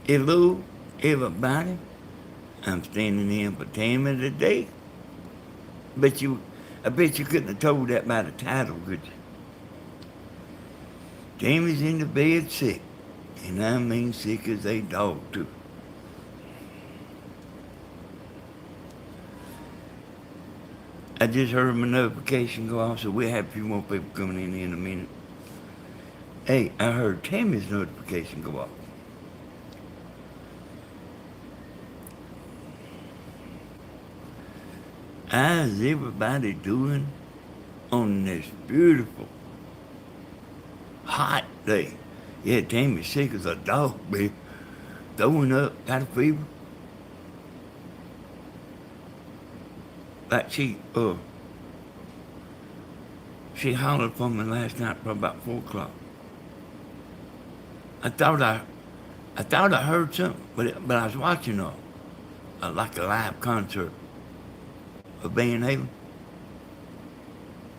Hello, everybody. I'm standing in for Tammy today. Bet you, I bet you couldn't have told that by the title, could you? Tammy's in the bed sick, and I mean sick as a dog too. I just heard my notification go off, so we'll have a few more people coming in a minute. Hey, I heard Tammy's notification go off. How's everybody doing on this beautiful, hot day? Yeah, Tammy's sick as a dog, baby. Throwing up, got a fever. Like she hollered for me last night for about 4 o'clock. I thought I heard something, but I was watching like a live concert of Van Halen.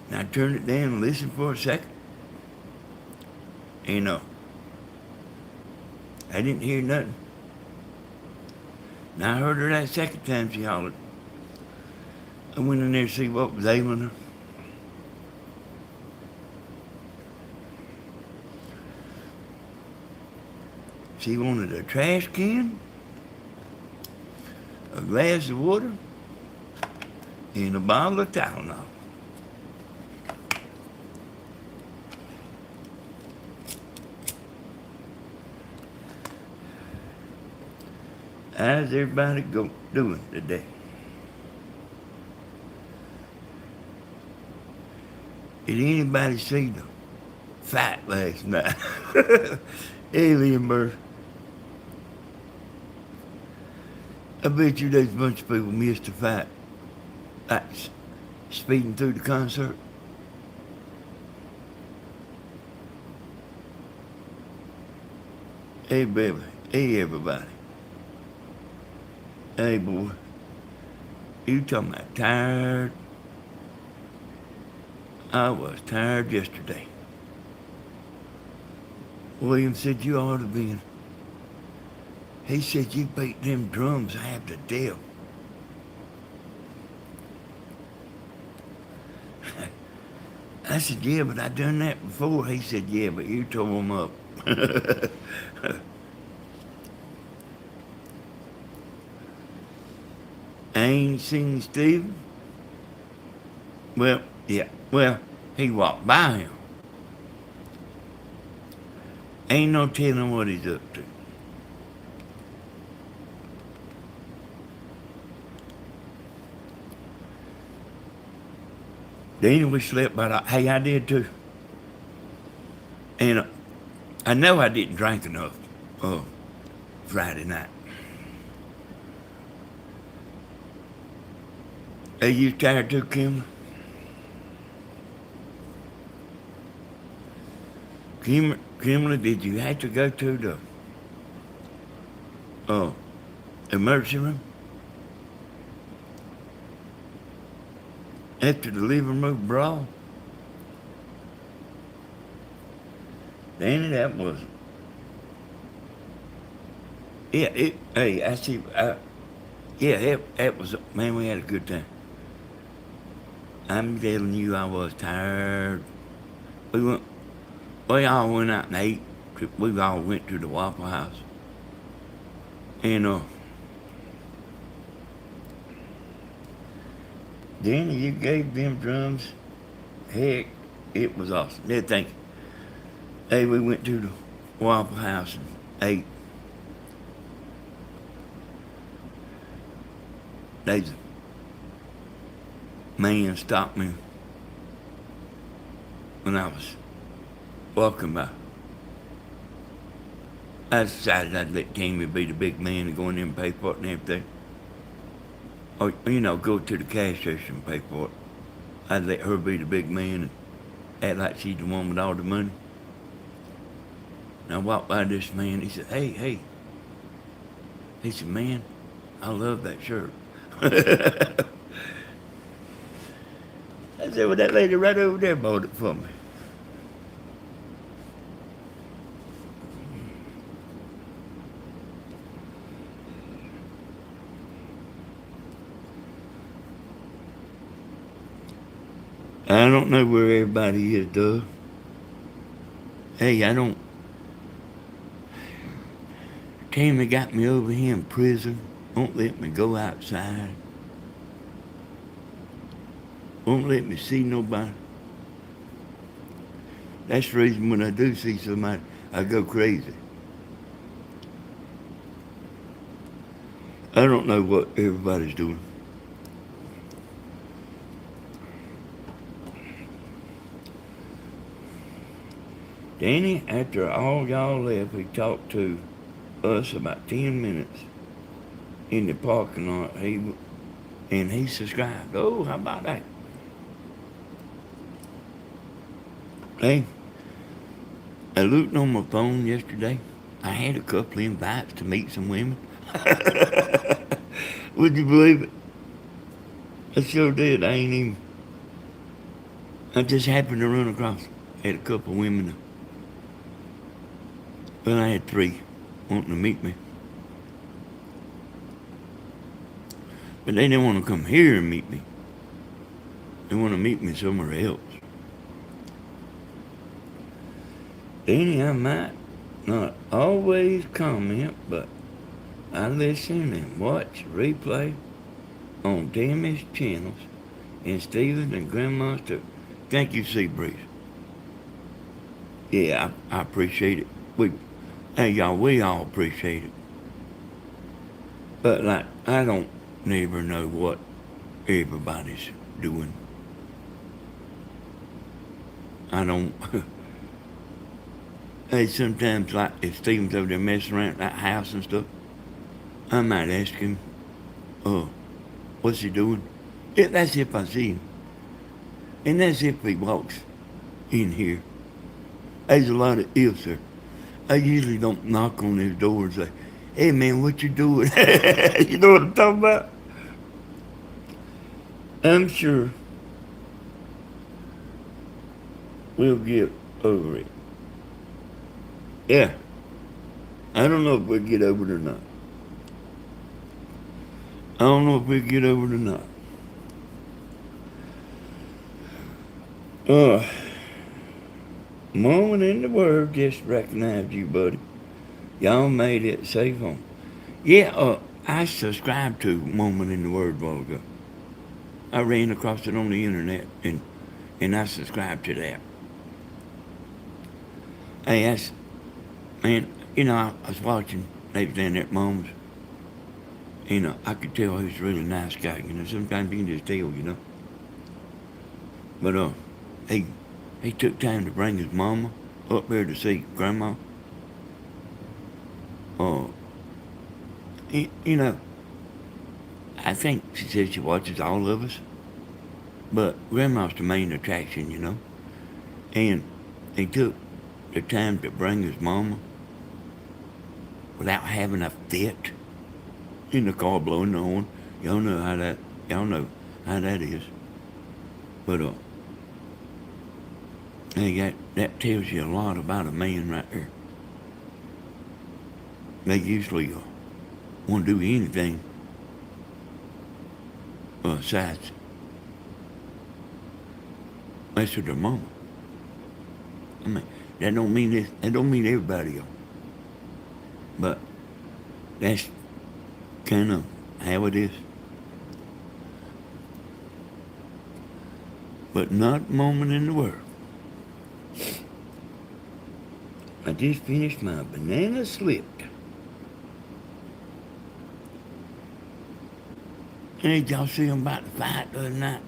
And I turned it down and listened for a second. And I didn't hear nothing. And I heard her that second time she hollered. I went in there to see what was ailing her. She wanted a trash can, a glass of water, and a bottle of Tylenol. How's everybody doing today? Did anybody see the fight last night? Alien bird. I bet you there's a bunch of people missed the fight. Like speeding through the concert. Hey, baby. Hey, everybody. Hey, boy. You talking about tired? I was tired yesterday. William said you ought to be. He said you beat them drums half to death. I said, yeah, but I done that before. He said, yeah, but you tore them up. I ain't seen Steve. Well, yeah, well, he walked by him. Ain't no telling what he's up to. Then we slept by the, hey, I did too. And I know I didn't drink enough Friday night. Are you tired too, Kimberly? Kimberly, did you have to go to the emergency room? After the living room brawl? Danny, that was. Yeah, hey, I see. Yeah, that was, man, we had a good time. I'm telling you, I was tired. We all went out and ate. We all went to the Waffle House. And, Danny, you gave them drums. Heck, it was awesome. Yeah, thank you. Hey, we went to the Waffle House and ate. There's a man stopped me when I was walking by. I decided I'd let Tammy be the big man and go in there and pay for it and everything. Or, go to the cash station and pay for it. I'd let her be the big man and act like she's the one with all the money. And I walked by this man, he said, hey. He said, man, I love that shirt. I said, well, that lady right over there bought it for me. I don't know where everybody is, Doug. Hey, I don't. Tammy got me over here in prison. Won't let me go outside. Won't let me see nobody. That's the reason when I do see somebody, I go crazy. I don't know what everybody's doing. Danny, after all y'all left, he talked to us about 10 minutes in the parking lot. He subscribed. Oh, how about that? Hey, I looked on my phone yesterday. I had a couple of invites to meet some women. Would you believe it? I sure did. I just happened to run across. Had a couple of women. Well, I had 3 wanting to meet me. But they didn't want to come here and meet me. They want to meet me somewhere else. Danny, I might not always comment, but I listen and watch replay on Tammy's channels and Stephen and Grandma's too. Thank you, Seabreeze. Yeah, I appreciate it. Hey, y'all, we all appreciate it. But, like, I don't never know what everybody's doing. I don't. Hey, sometimes, like, if Stephen's over there messing around at that house and stuff, I might ask him, what's he doing? Yeah, that's if I see him. And that's if he walks in here. There's a lot of ifs there. I usually don't knock on his door and say, hey, man, what you doing? You know what I'm talking about? I'm sure we'll get over it. Yeah. I don't know if we'll get over it or not. I don't know if we'll get over it or not. Moment in the Word just recognized you, buddy. Y'all made it safe home. Yeah, I subscribed to Moment in the Word a while ago. I ran across it on the internet and I subscribed to that. Hey, man, I was watching, they was down there at Mom's. I could tell he was a really nice guy, sometimes you can just tell, But, he took time to bring his mama up there to see Grandma. I think she said she watches all of us, but Grandma's the main attraction, And he took the time to bring his mama without having a fit in the car blowing the horn. Y'all know how that is. But hey, that tells you a lot about a man right there. They usually won't do anything besides mess with their mama. I mean, that don't mean everybody, but that's kind of how it is. But not a moment in the world. I just finished my banana slip. And did y'all see them about to fight the other night?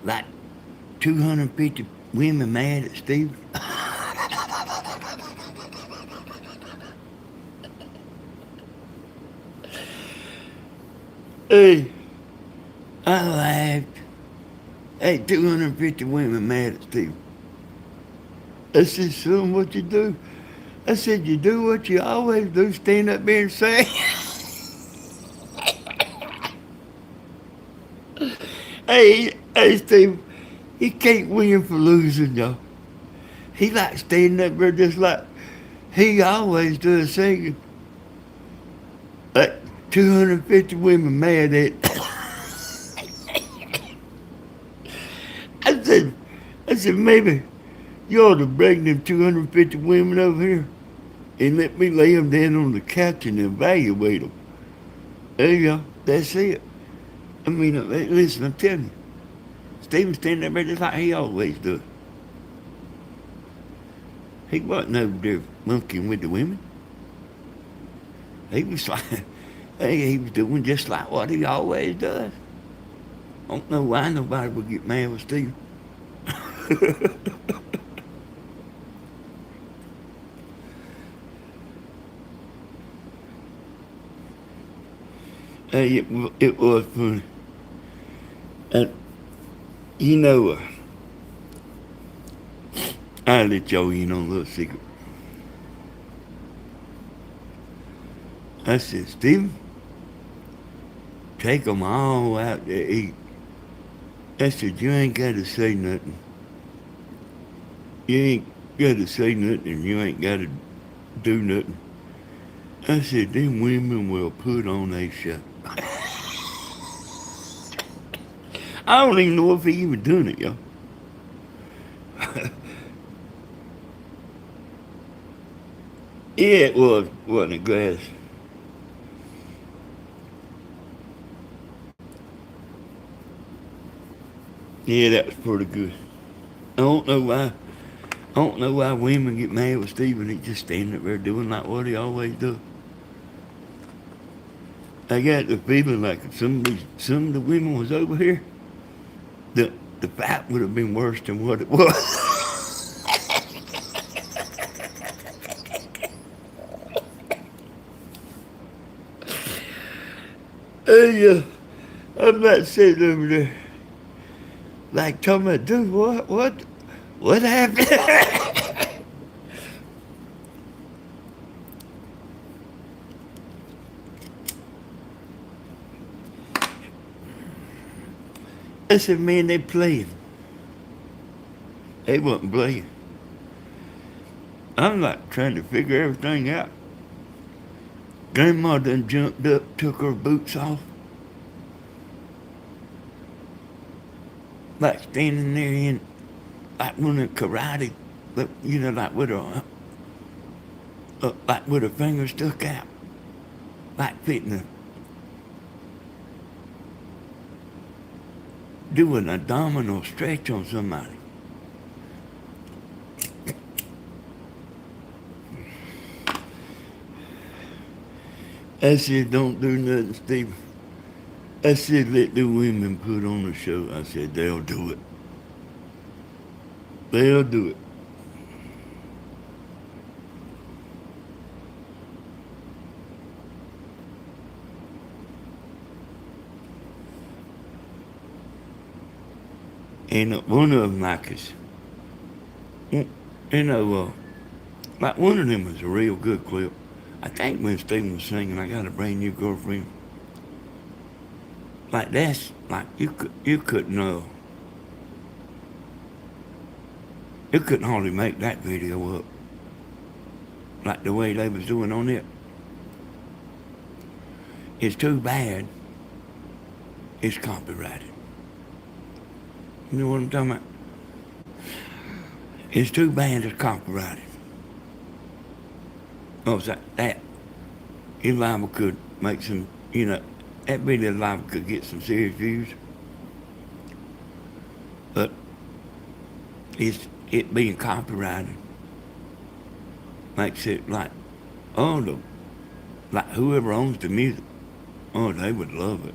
Like 250 women mad at Steve. Hey, I laughed. Hey, 250 women mad at Steve. I said, son, what you do? I said, you do what you always do, stand up there and say. Hey, Steve, he can't win for losing, y'all. He like standing up there just like he always does singing. Like 250 women mad at. said, maybe you ought to bring them 250 women over here and let me lay them down on the couch and evaluate them. There you go. That's it. I mean, listen, I'm telling you. Stephen standing there just like he always does. He wasn't over there monkeying with the women. He was like, he was doing just like what he always does. I don't know why nobody would get mad with Stephen. Hey, it was funny. And, you know, I'll let y'all in on a little secret. I said, Stephen, take 'em all out to eat. I said, you ain't got to say nothing. You ain't got to say nothing and you ain't got to do nothing. I said, them women will put on a show. I don't even know if he even done it, y'all. Yeah, it was, wasn't it, Glass? Yeah, that was pretty good. I don't know why. I don't know why women get mad with Stephen. He just standing up there doing like what he always does. I got the feeling like if some of the women was over here, the fight would have been worse than what it was. Hey, I'm not sitting over there like talking about, dude, what happened? I said, man, they playing. They wasn't playing. I'm like trying to figure everything out. Grandma done jumped up, took her boots off. Like standing there in, like one of karate, you know, like like with her fingers stuck out. Like fitting doing a abdominal stretch on somebody. I said, don't do nothing, Steve. I said, let the women put on the show. I said, they'll do it. They'll do it. And one of them like us. You know, like one of them was a real good clip. I think when Stephen was singing, I got a brand new girlfriend. Like that's like you couldn't you couldn't hardly make that video up. Like the way they was doing on it. It's too bad it's copyrighted. You know what I'm talking about? It's too bad it's copyrighted. Oh, so that liable could make some, you know, that video liable could get some serious views. But it being copyrighted makes it like, oh, like whoever owns the music, oh, they would love it.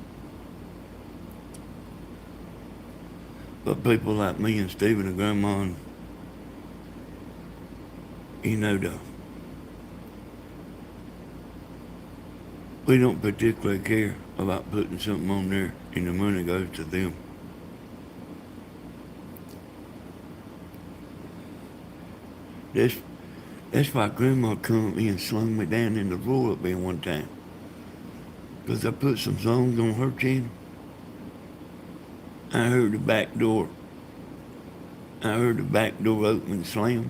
But people like me and Stephen and Grandma and, you know, we don't particularly care about putting something on there and the money goes to them. That's why Grandma come up me and slung me down in the floor up there one time. Because I put some songs on her channel. I heard the back door open and slam.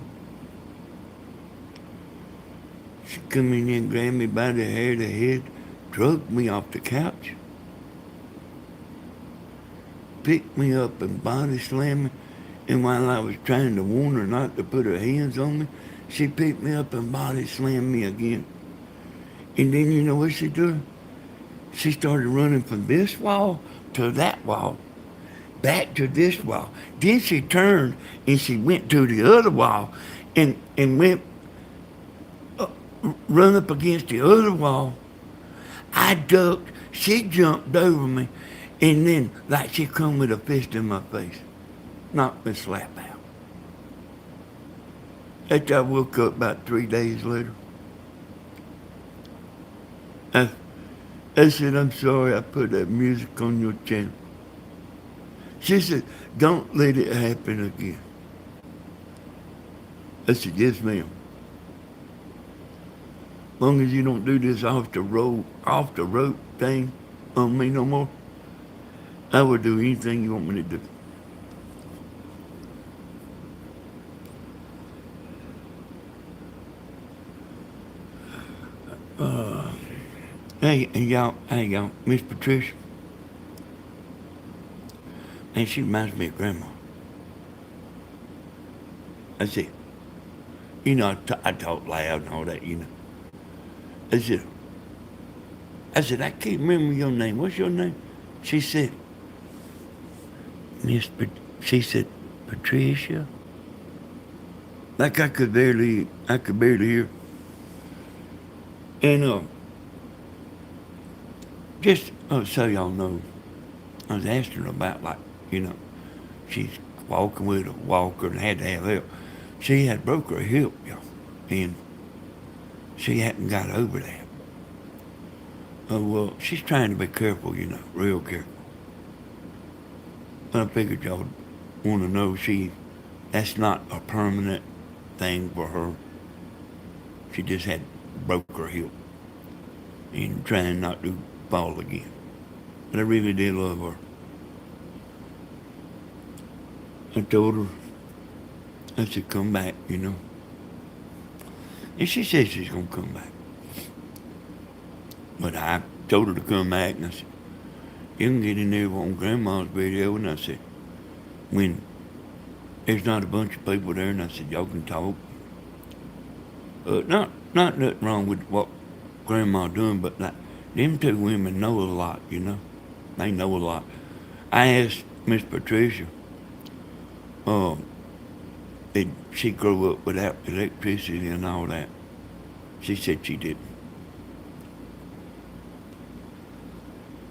She come in there and grabbed me by the hair of the head, drugged me off the couch, picked me up and body slammed me, And while I was trying to warn her not to put her hands on me, she picked me up and body slammed me again. And then you know what she did? She started running from this wall to that wall, back to this wall. Then she turned and she went to the other wall and went run up against the other wall. I ducked, she jumped over me, and then like she come with a fist in my face, knocked me slap out. After I woke up about 3 days later, I said, I'm sorry I put that music on your channel. She said, don't let it happen again. I said, yes, ma'am. As long as you don't do this off the rope thing on me no more, I will do anything you want me to do. Hey, y'all, Miss Patricia. And she reminds me of Grandma. I said, you know, I talk loud and all that, you know. I said, I can't remember your name. What's your name? She said, she said, Patricia. Like I could barely hear. And just so y'all know, I was asking her about, like, you know, she's walking with a walker and had to have help. She had broke her hip, y'all, and she hadn't got over that. Oh, well, she's trying to be careful, you know, real careful. I figured y'all want to know that's not a permanent thing for her. She just had broke her hip and trying not to fall again. But I really did love her. I told her, I said, come back, you know. And she said she's going to come back. But I told her to come back, and I said, you can get in there on Grandma's video. And I said, when there's not a bunch of people there, and I said, y'all can talk. Not nothing wrong with what Grandma doing, but like, them two women know a lot, you know. They know a lot. I asked Miss Patricia, did she grow up without electricity and all that? She said she didn't.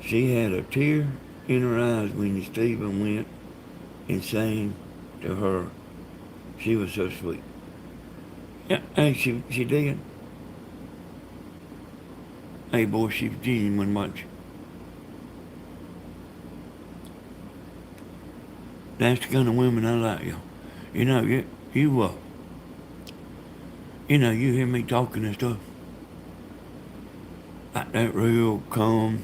She had a tear in her eyes when Stephen went and sang to her. She was so sweet. Yeah, and she did. Hey, boy, she was genuine much. That's the kind of women I like, y'all. You know, you hear me talking and stuff. Like that real calm.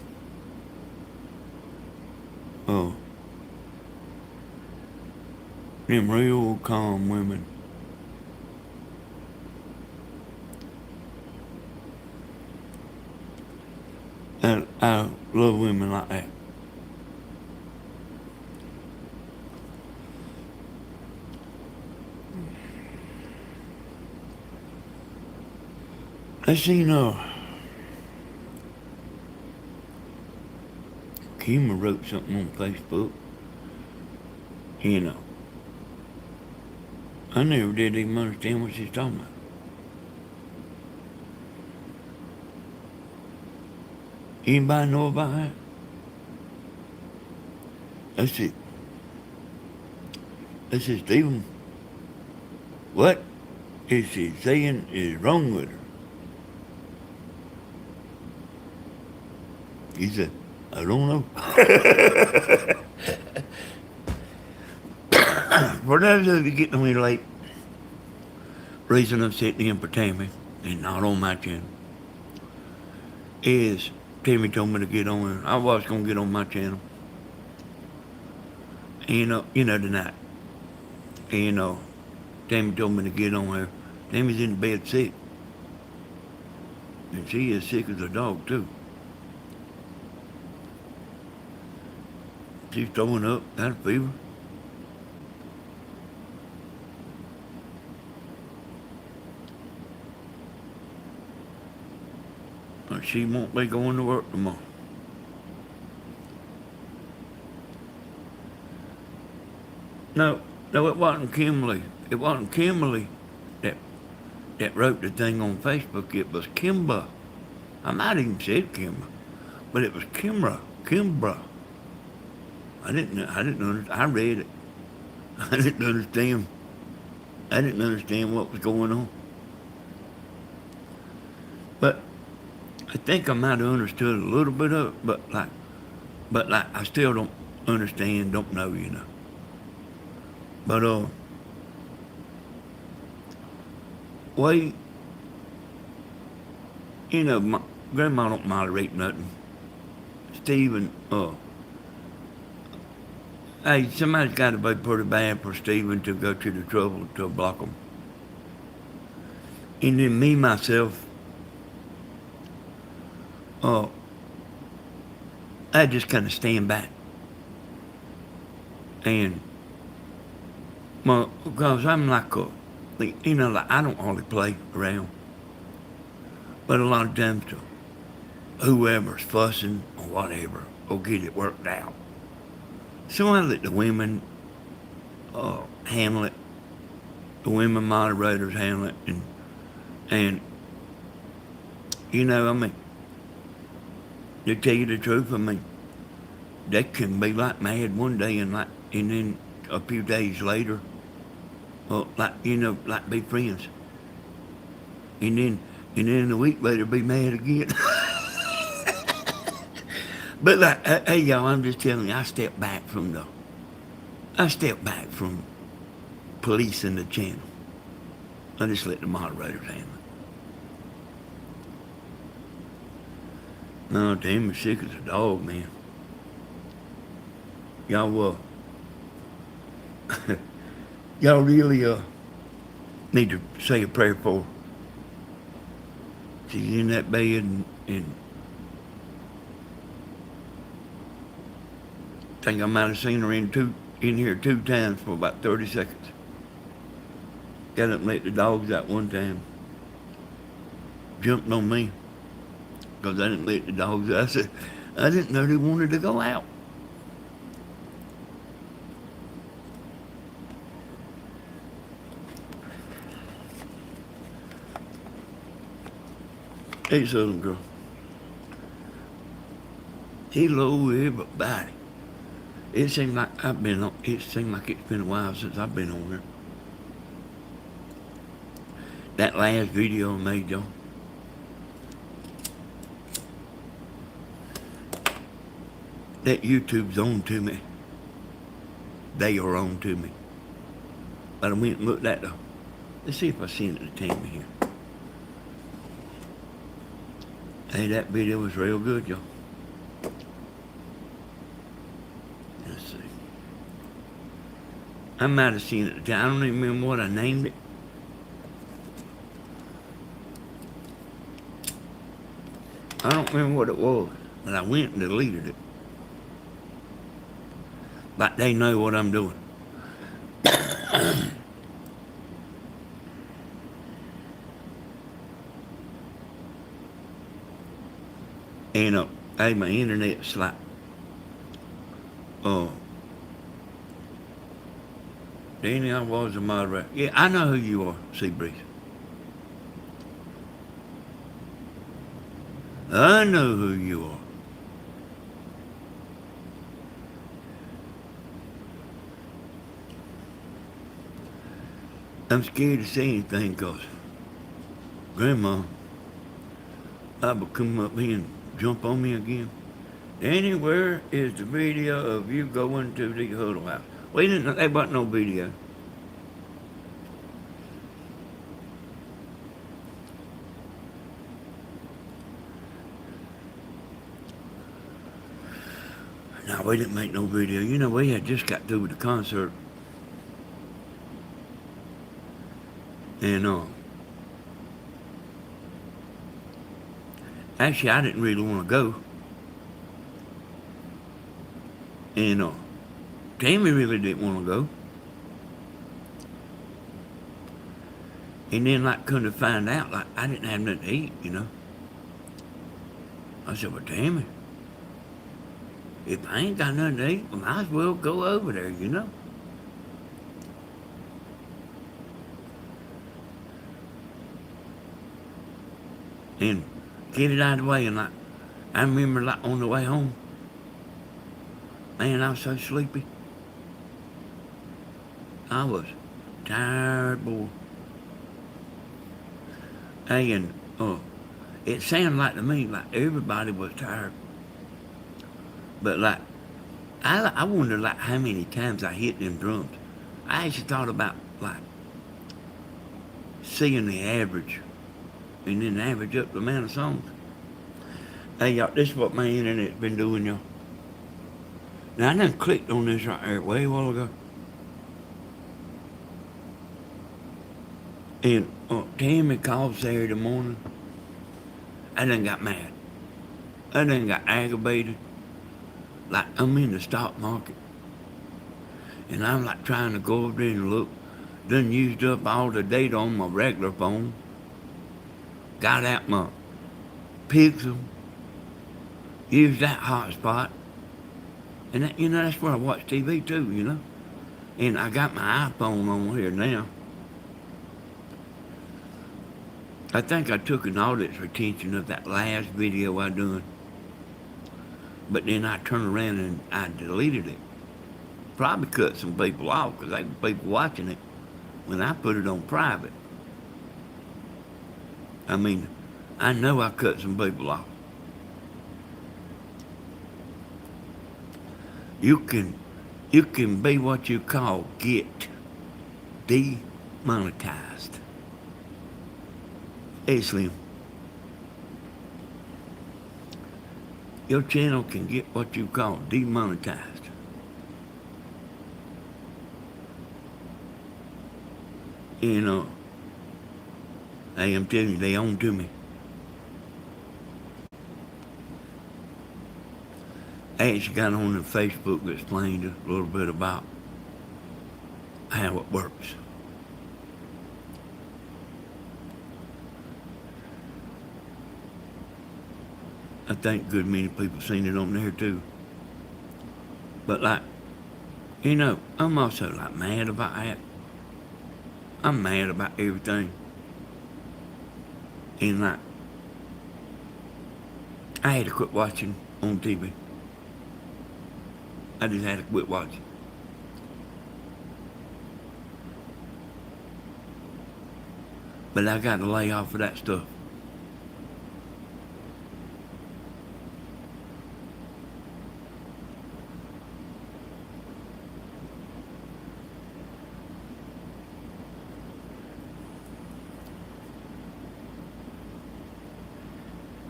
Them real calm women. I love women like that. I seen Kimberly wrote something on Facebook. You know, I never did even understand what she's talking about. Anybody know about that? I said, Stephen, what is she saying is wrong with her? He said, I don't know. For those of you getting away late, reason I'm sitting in for Tammy and not on my channel is Tammy told me to get on her. I was going to get on my channel. And, tonight. And, Tammy told me to get on her. Tammy's in bed sick. And she is sick as a dog, too. She's throwing up, got a fever. She won't be going to work tomorrow. No, no, it wasn't Kimberly. It wasn't Kimberly that that wrote the thing on Facebook. It was Kimba. I might even said Kimba, but it was Kimbra. Kimbra. I didn't. Understand. I read it. I didn't understand. I didn't understand what was going on. But I think I might have understood a little bit of it, but like I still don't understand, don't know, you know. But we, you know, my grandma don't moderate nothing. Stephen, hey, somebody's got to be pretty bad for Stephen to go to the trouble to block him. And then me myself, I just kind of stand back. And, well, because I'm like you know, like I don't hardly play around. But a lot of times, whoever's fussing or whatever will get it worked out. So I let the women handle it. The women moderators handle it. And you know, I mean, to tell you the truth, I mean, they can be like mad one day and then a few days later, like, you know, like be friends. And then a week later be mad again. But like, hey y'all, I'm just telling you, I stepped back from policing the channel. I just let the moderators handle it. No, Tammy's sick as a dog, man. Y'all, y'all really need to say a prayer for her. She's in that bed and I think I might have seen her in here 2 times for about 30 seconds. Got up and let the dogs out one time. Jumped on me because I didn't let the dogs out. I said, I didn't know they wanted to go out. Hey, Southern girl. Hello, everybody. It seems like it's been a while since I've been on here. That last video I made, y'all. That YouTube's on to me. They are on to me. But I went and looked at the. Let's see if I send it to Tammy here. Hey, that video was real good, y'all. Let's see. I might have seen it. I don't even remember what I named it. I don't remember what it was, but I went and deleted it. Like they know what I'm doing. And hey, my internet's like, Danny, I was a moderator. Yeah, I know who you are, Seabreeze. I know who you are. I'm scared to say anything because Grandma, I will come up here and jump on me again. Danny, where is the video of you going to the Huddle House? We didn't know, there wasn't no video. No, we didn't make no video. You know, we had just got through with the concert. And, actually, I didn't really want to go. And, Tammy really didn't want to go. And then, like, couldn't find out, like, I didn't have nothing to eat, you know. I said, well, Tammy, if I ain't got nothing to eat, I might as well go over there, you know. And get it out of the way. And I remember like on the way home, man, I was so sleepy. I was tired, boy. Hey, and it sounded like to me like everybody was tired. But like, I wonder like how many times I hit them drums. I actually thought about like seeing the average and then average up the amount of songs. Hey, y'all, this is what my internet's been doing, y'all. Now, I done clicked on this right here way a while ago. And Tammy called Saturday morning. I done got mad. I done got aggravated. Like, I'm in the stock market. And I'm like trying to go over there and look. Done used up all the data on my regular phone. Got out my Pixel. Used that hotspot. And that, that's where I watch TV too, And I got my iPhone on here now. I think I took an audit's retention of that last video I done. But then I turned around and I deleted it. Probably cut some people off because there were people watching it when I put it on private. I mean, I know I cut some people off. You can be what you call get demonetized. Hey, Slim. Your channel can get what you call demonetized. Hey, I'm telling you, they own to me. I actually got on the Facebook that explained a little bit about how it works. I think a good many people seen it on there too. But like, I'm also like mad about that. I'm mad about everything. And like, I had to quit watching on TV. I just had to quit watching. But I got to lay off of that stuff.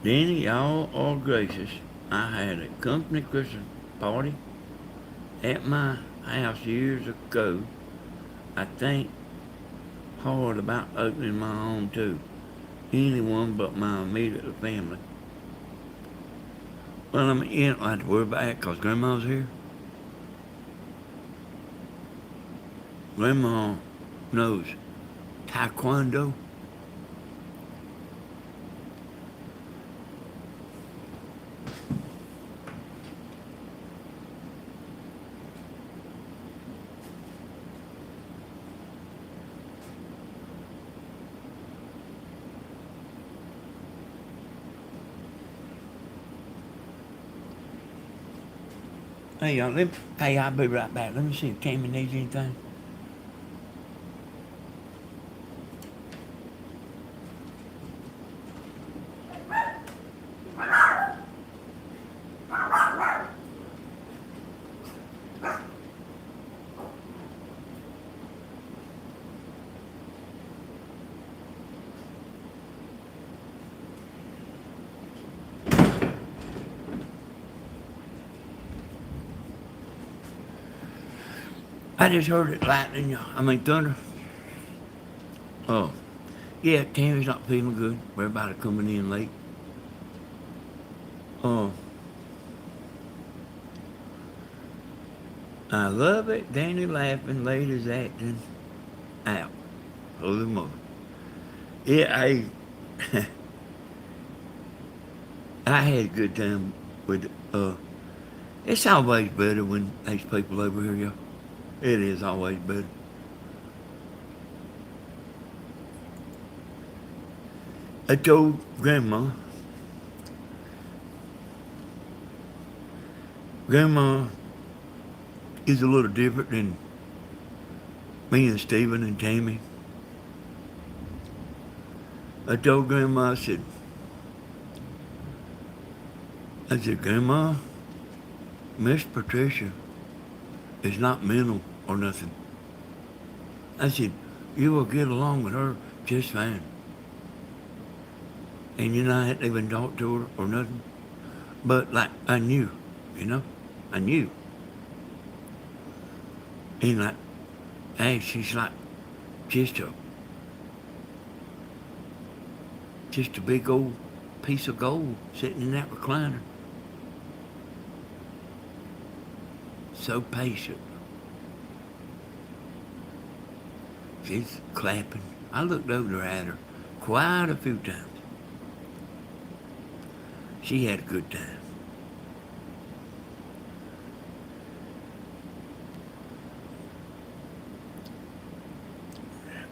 Danny, y'all are gracious. I had a company Christmas party at my house years ago. I think hard about opening my own too. Anyone but my immediate family. Well, I mean, you don't have to worry about that because Grandma's here. Grandma knows Taekwondo. Hey, y'all, I'll be right back. Let me see if Tammy needs anything. I just heard it lightning, thunder. Oh, yeah, Tammy's not feeling good. Everybody coming in late. Oh, I love it. Danny laughing, ladies acting out. Holy moly. Yeah, I had a good time with it. It's always better when there's people over here, y'all. It is always better. I told Grandma is a little different than me and Stephen and Tammy. I told Grandma, I said, Grandma, Miss Patricia is not mental or nothing. I said, you will get along with her just fine. And I hadn't even talked to her or nothing. But like I knew, you know? I knew. And like, hey, she's like just a just a big old piece of gold sitting in that recliner. So patient. She's clapping. I looked over at her quite a few times. She had a good time.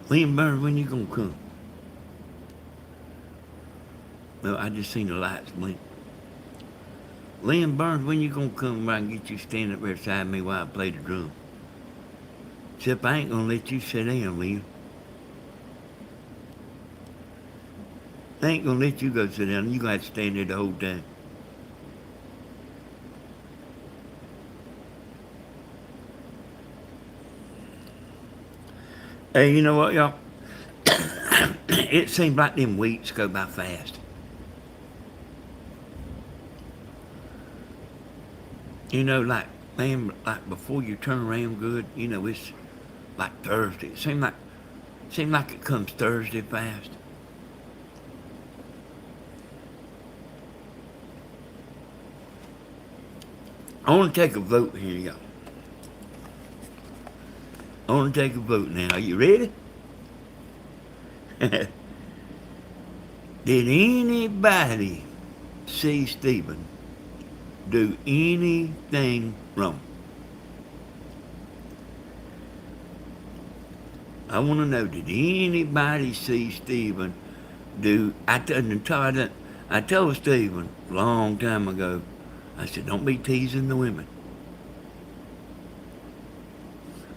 William Burns, when you gonna come? Well, I just seen the lights blink. Liam Burns, when you gonna come where I can get you standing up there beside me while I play the drum? Except I ain't gonna let you sit down, Liam. I ain't gonna let you go sit down. You gonna have to stand there the whole time. Hey, you know what, y'all? It seems like them weeks go by fast. Like, man, like before you turn around good, it's like Thursday. It seems like it comes Thursday fast. I want to take a vote here, y'all. I want to take a vote now. Are you ready? Did anybody see Stephen do anything wrong? I want to know, did anybody see Stephen do... I told Stephen a long time ago, I said, don't be teasing the women.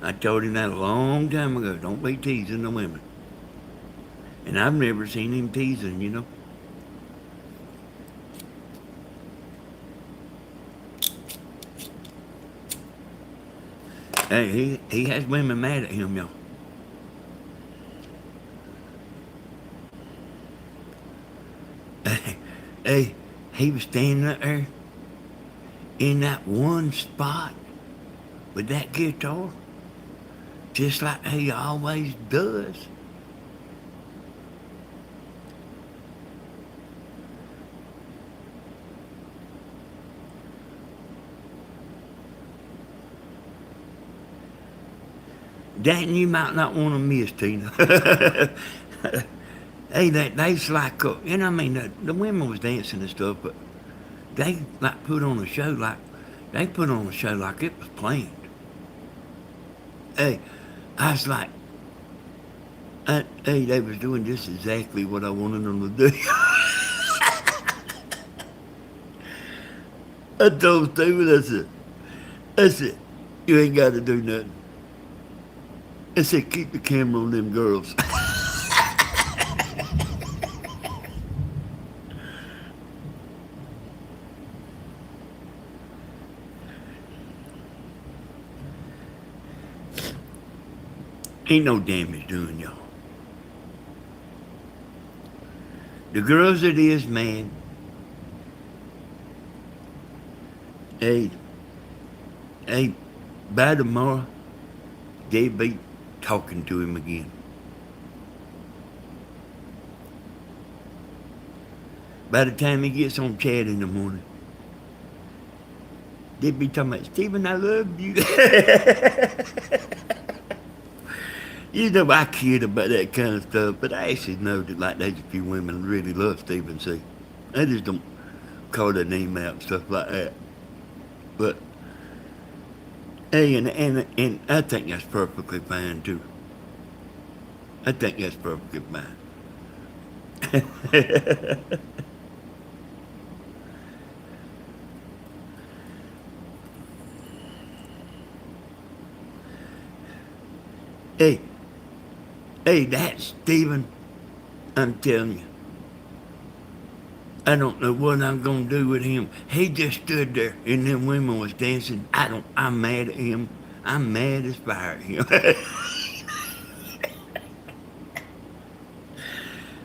I told him that a long time ago, don't be teasing the women. And I've never seen him teasing. Hey, he has women mad at him, y'all. Hey, he was standing up there in that one spot with that guitar, just like he always does. That you might not want to miss, Tina. Hey, that's like, the women was dancing and stuff, but they put on a show like it was planned. Hey, I was like, hey, they was doing just exactly what I wanted them to do. I told Steven, I said, you ain't got to do nothing. I said, keep the camera on them girls. Ain't no damage doing, y'all. The girls that is mad, hey, by tomorrow, they'll be talking to him again. By the time he gets on chat in the morning, they'll be talking about, Stephen, I love you. I kid about that kind of stuff, but I actually know that there's a few women really love Stephen C. I just don't call their name out and stuff like that. But hey, and I think that's perfectly fine too. I think that's perfectly fine. Hey, hey, that's Stephen. I'm telling you. I don't know what I'm gonna do with him. He just stood there and them women was dancing. I'm mad at him. I'm mad as fire at him.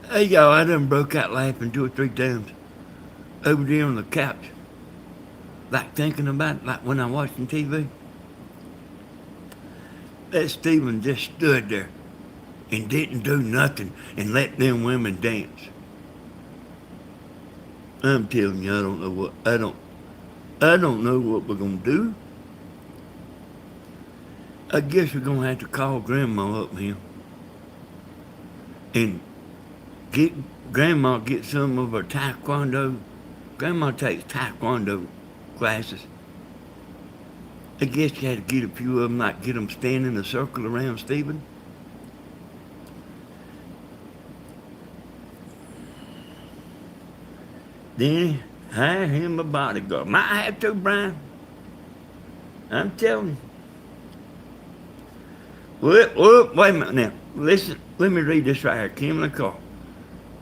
Hey y'all, I done broke out laughing 2 or 3 times over there on the couch. Like thinking about it, like when I'm watching TV. That Stephen just stood there and didn't do nothing and let them women dance. I'm telling you, I don't know what we're gonna do. I guess we're gonna have to call Grandma up here and get Grandma get some of her taekwondo. Grandma takes taekwondo classes. I guess you had to get a few of them, like get them standing in a circle around Stephen. Then hire him a bodyguard. Might have to, Brian. I'm telling you. Wait a minute now. Listen, let me read this right here. Kimberly call.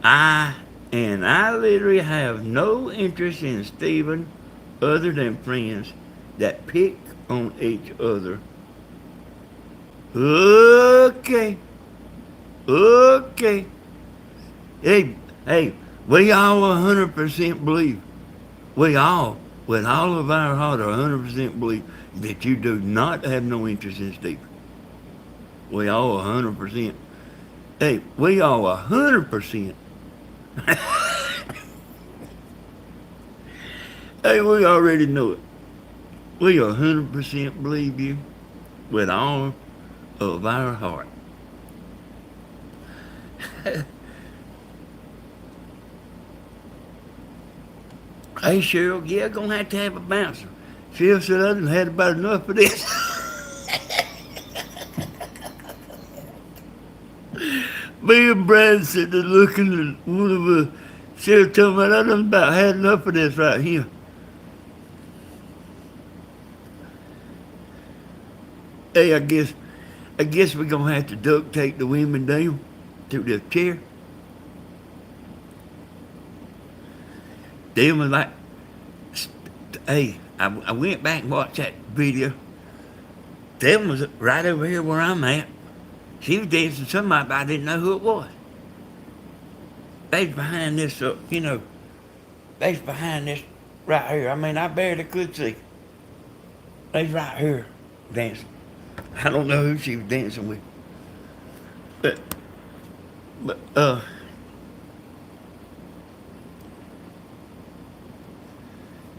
I literally have no interest in Stephen other than friends that pick on each other. Okay. Hey, we all 100% believe. We all, with all of our heart, are 100% believe that you do not have no interest in Stephen. We all 100%. Hey, we all 100%. Hey, we already know it. We 100% believe you with all of our heart. Hey, Cheryl, yeah, gonna have a bouncer. Cheryl said I done had about enough of this. Me and Brad sitting there looking at one of us. Cheryl told me I done about had enough of this right here. Hey, I guess we're gonna have to duct tape the women down to the chair. They was like, hey, I went back and watched that video. Them was right over here where I'm at. She was dancing somebody, but I didn't know who it was. They was behind this, they was behind this right here. I mean, I barely could see. They was right here dancing. I don't know who she was dancing with. But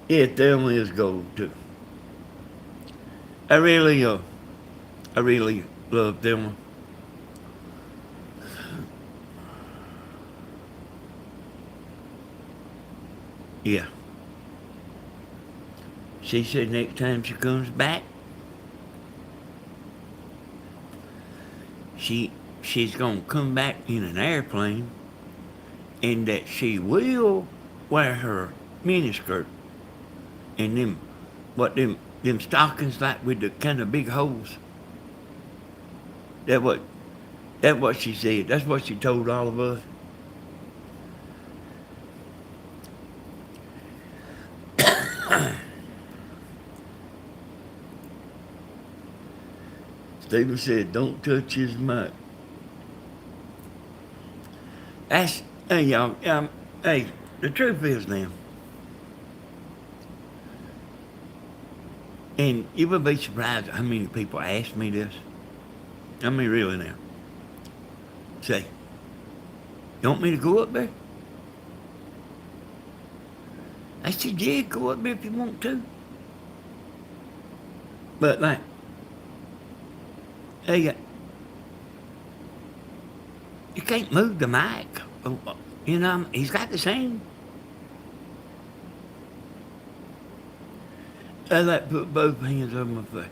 yeah, Thelma is gold too. I really love Thelma. Yeah. She said next time she comes back, she's gonna come back in an airplane, and that she will wear her miniskirt and them stockings like with the kind of big holes. That's what she said. That's what she told all of us. Stephen said, "Don't touch his mic." That's hey y'all. Hey, the truth is now, and you would be surprised how many people ask me this. I mean, really now. Say, you want me to go up there? I said, yeah, go up there if you want to. But like, hey, you can't move the mic. You know, he's got the same. I like put both hands on my face.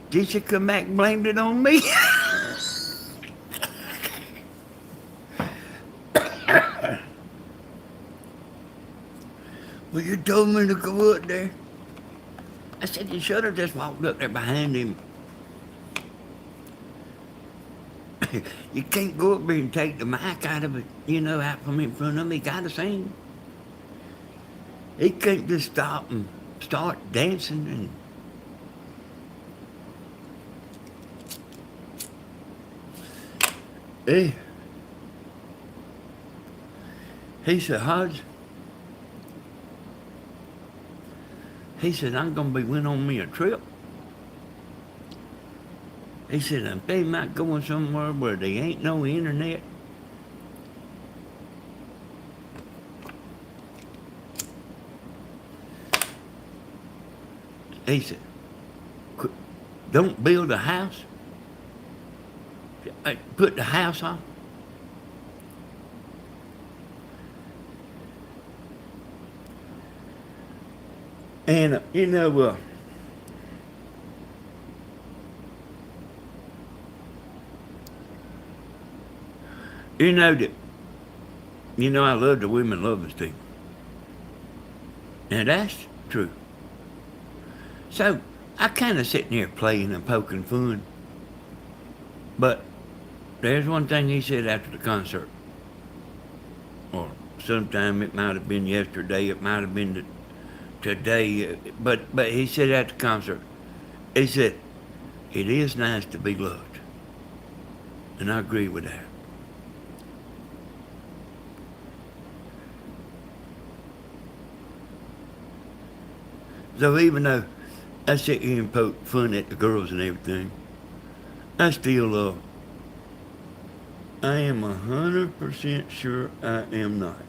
Did she come back and blamed it on me? Well, you told me to go up there. I said, you should have just walked up there behind him. You can't go up there and take the mic out of it, out from in front of him. He got to sing. He can't just stop and start dancing and hey. He said, Hodge, he said, I'm going to be went on me a trip. He said, I'm thinking about going somewhere where there ain't no internet. He said, don't build a house. Put the house on. And, I love the women lovers team. And that's true. So I kind of sitting here playing and poking fun. But there's one thing he said after the concert. Or sometime it might have been yesterday, it might have been today. But he said at the concert, he said, it is nice to be loved. And I agree with that. So even though I sit here and poke fun at the girls and everything, I still, I am 100% sure I am not.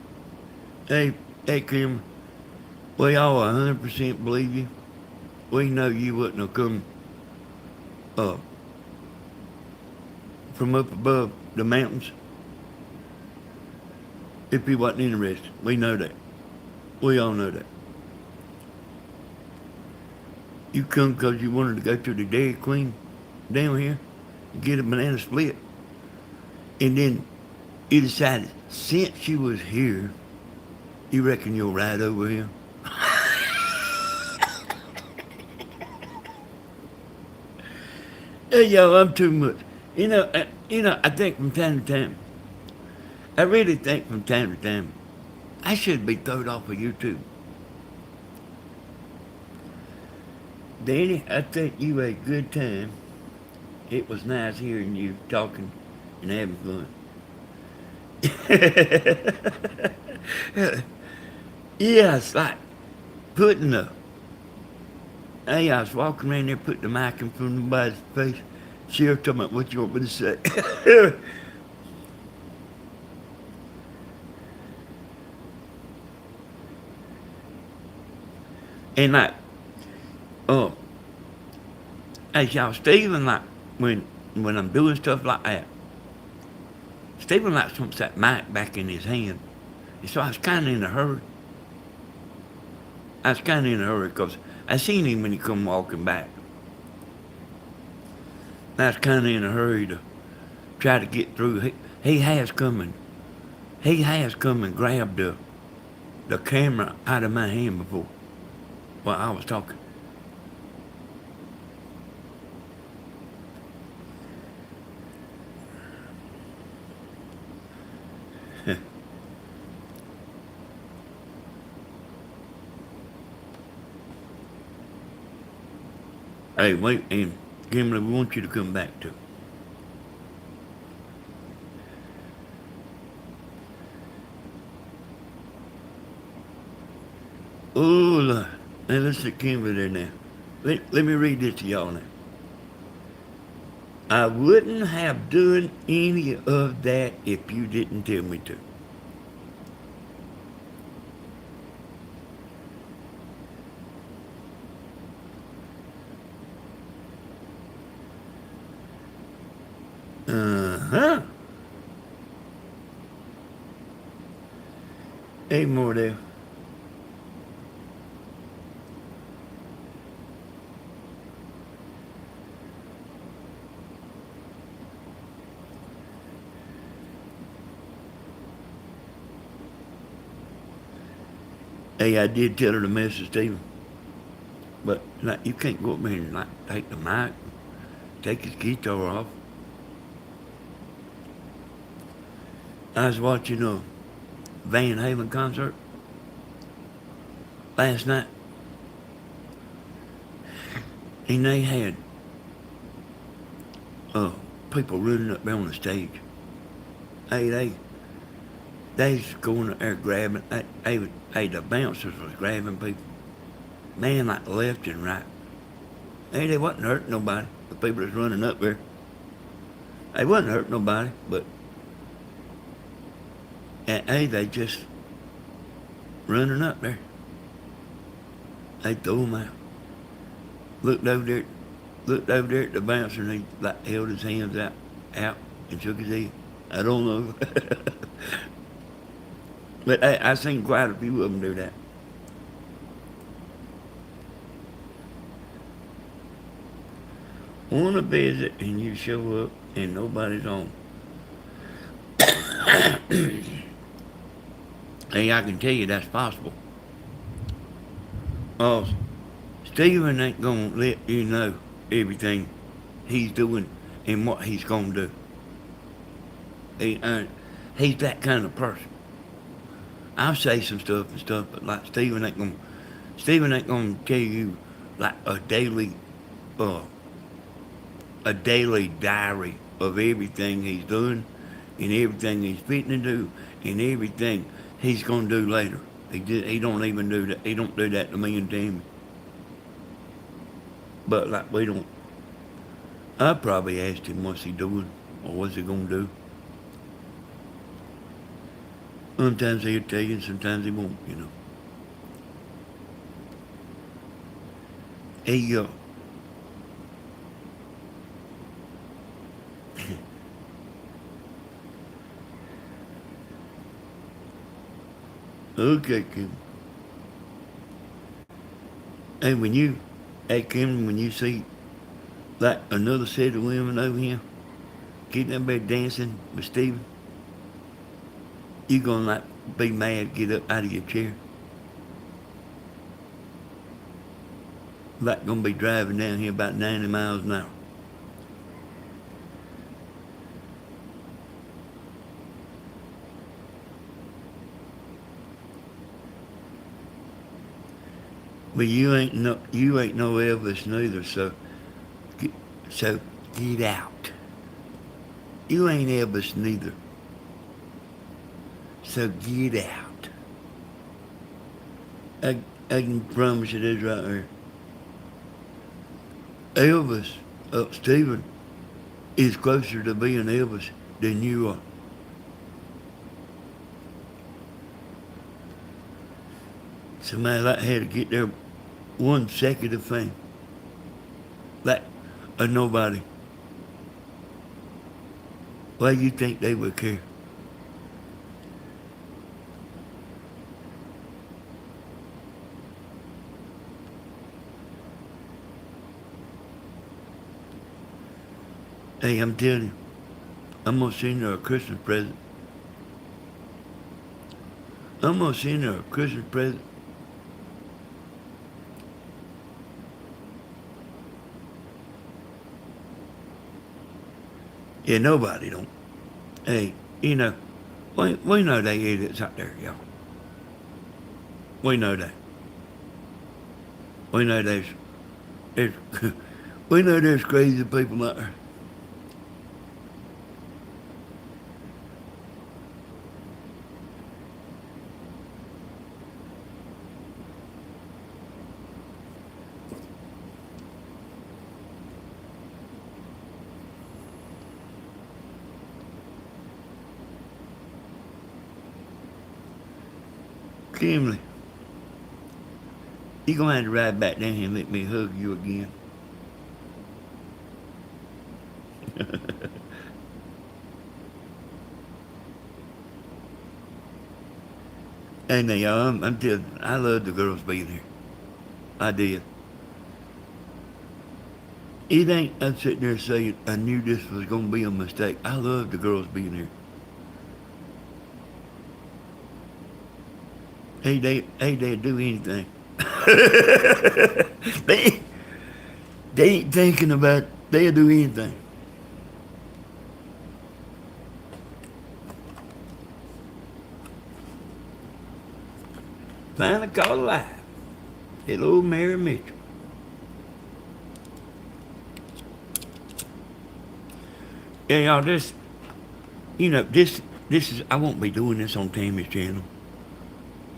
Hey, Kim, we all 100% believe you. We know you wouldn't have come from up above the mountains if you wasn't interested. We know that. We all know that. You come because you wanted to go to the Dairy Queen down here and get a banana split. And then you decided, since you was here, you reckon you'll ride over here? Hey, yo, I'm too much. I think from time to time, I really think from time to time, I should be thrown off of YouTube. Danny, I think you had a good time. It was nice hearing you talking and having fun. Yeah, it's like putting a... Hey, I was walking around there, putting the mic in front of somebody's face. Sheriff talking about what you want me to say. And like, hey, y'all, Stephen, like, when I'm doing stuff like that, Stephen likes wants that mic back in his hand. And so I was kind of in a hurry. Because I seen him when he come walking back. I was kind of in a hurry to try to get through. He has come and grabbed the camera out of my hand before while I was talking. Hey, wait, and Kimberly, we want you to come back too. Oh, Lord. Now listen to Kimberly there now. Let me read this to y'all now. I wouldn't have done any of that if you didn't tell me to. Uh-huh. Hey, more there. Hey, I did tell her to message Stephen, but like you can't go up there and like take the mic, take his guitar off. I was watching a Van Halen concert last night, and they had uh, people running up there on the stage. Hey, they's going up there grabbing. Hey, the bouncers was grabbing people, man, like left and right. Hey, they wasn't hurting nobody. The people that's running up there, they wasn't hurting nobody, but hey, they just running up there. They threw him out. Looked over there at the bouncer, and he like held his hands out, and shook his head. I don't know, but I seen quite a few of them do that. Want to visit, and you show up, and nobody's on. Hey, I can tell you that's possible. Oh, Stephen ain't gonna let you know everything he's doing and what he's gonna do. He's that kind of person. I'll say some stuff and stuff, but like Stephen ain't gonna tell you like a daily diary of everything he's doing and everything he's fitting to do and everything he's gonna do later. He don't even do that. He don't do that to me and Tammy. But like we don't. I probably asked him what's he doing or what's he gonna do. Sometimes he'll tell you, and sometimes he won't. He okay, Kim. Hey Kim, when you see like another set of women over here getting up there dancing with Steven, you gonna like be mad, get up out of your chair. Like gonna be driving down here about 90 miles an hour. But you ain't no Elvis neither, so get out. You ain't Elvis neither, so get out. I can promise you this right here. Elvis, Stephen, is closer to being Elvis than you are. Somebody like had to get there 1 second of fame. Like a nobody. Why do you think they would care? Hey, I'm telling you, I'm gonna send her a Christmas present. I'm gonna send her a Christmas present. Yeah, nobody don't. Hey, we know they idiots out there, y'all. We know that. We know there's we know there's crazy people out there. Kimberly, you gonna have to ride back down here and let me hug you again. Hey now, y'all, I'm telling you, I love the girls being here. I did. It ain't I'm sitting there saying I knew this was gonna be a mistake. I love the girls being here. They'll do anything. they, they ain't thinking about, they'll do anything. Finally caught alive. Hello, Mary Mitchell. Yeah, y'all, this is, I won't be doing this on Tammy's channel.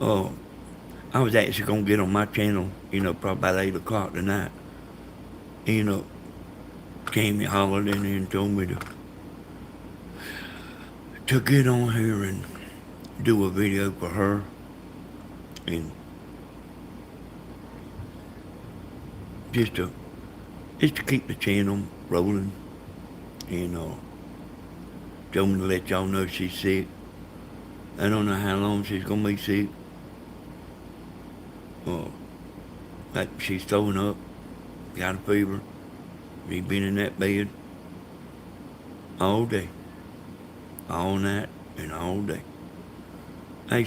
I was actually going to get on my channel, probably about 8 o'clock tonight. Tammy hollered in there and told me to get on here and do a video for her. And just to keep the channel rolling. Told me to let y'all know she's sick. I don't know how long she's gonna be sick. Like she's throwing up, got a fever. She's been in that bed all day, all night, and all day. Hey,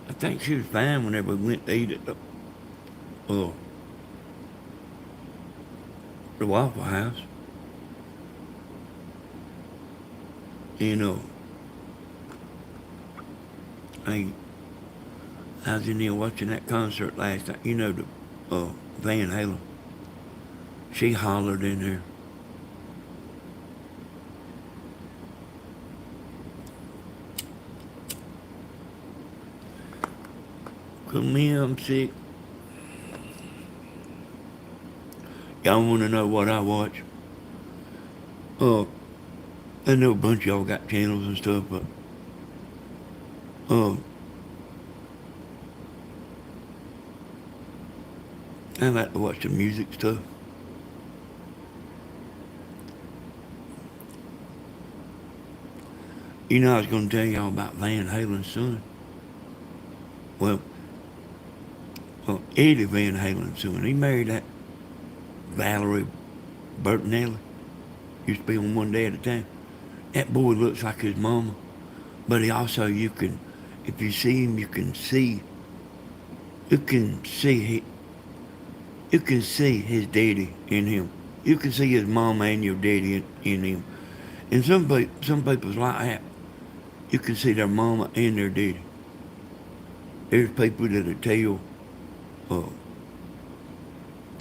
I think she was fine whenever we went to eat at the Waffle House. I was in there watching that concert last night. The Van Halen. She hollered in there. Come here, I'm sick. Y'all want to know what I watch? I know a bunch of y'all got channels and stuff, but I like to watch the music stuff. I was going to tell y'all about Van Halen's son. Well, Eddie Van Halen's son, he married that Valerie Bertinelli. Used to be on One Day at a Time. That boy looks like his mama, but he also, if you see him, you can see his daddy in him. You can see his mama and your daddy in him. And some people's like that. You can see their mama and their daddy. There's people that'll tell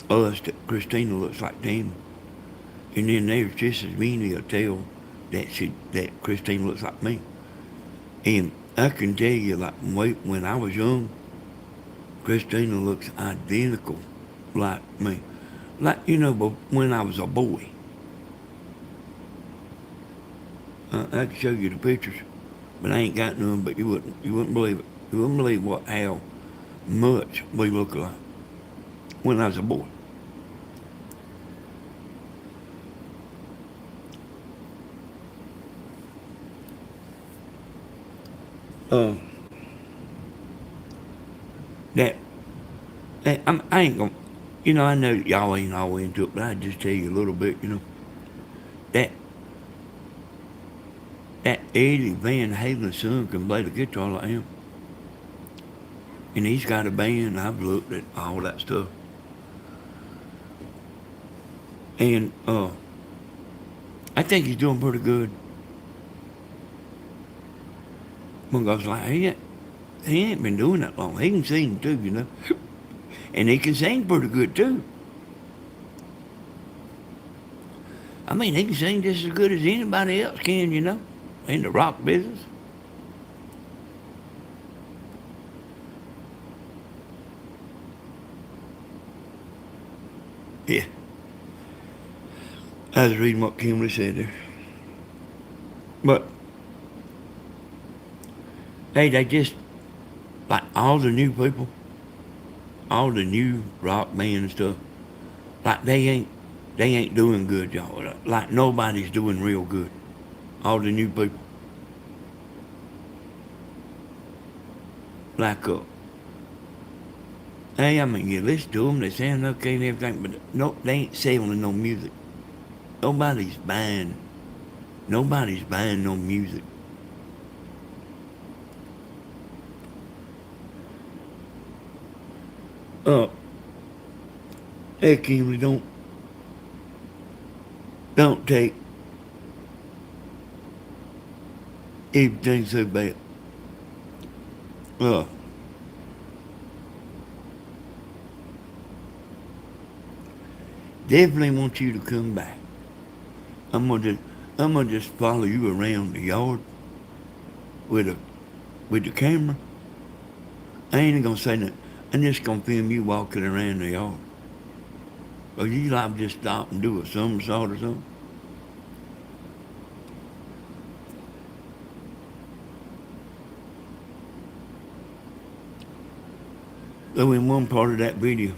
us that Christina looks like Tammy. And then there's just as many that'll tell that Christina looks like me. And I can tell you, like, when I was young, Christina looks identical like me. Like, but when I was a boy. I can show you the pictures, but I ain't got none, but you wouldn't believe it. You wouldn't believe how much we look alike when I was a boy. I ain't gonna, I know y'all ain't all into it, but I'll just tell you a little bit, that Eddie Van Halen's son can play the guitar like him. And he's got a band. I've looked at all that stuff. And I think he's doing pretty good. Because like he ain't been doing that long. He can sing too, And he can sing pretty good too. I mean, he can sing just as good as anybody else can, in the rock business. Yeah. I was reading what Kimberly said there. But, hey, they just, like all the new people, all the new rock band and stuff, like they ain't doing good, y'all. Like nobody's doing real good. All the new people. Like, hey, I mean, you listen to them, they sound okay and everything, but no, they ain't selling no music. Nobody's buying no music. Uh, hey, Kimberly, don't take everything so bad. Uh, definitely want you to come back. I'm gonna just, I'm gonna just follow you around the yard with a with the camera. I ain't gonna say nothing. I'm just gonna film you walking around the yard. Or you like just stop and do a somersault or something? So in one part of that video,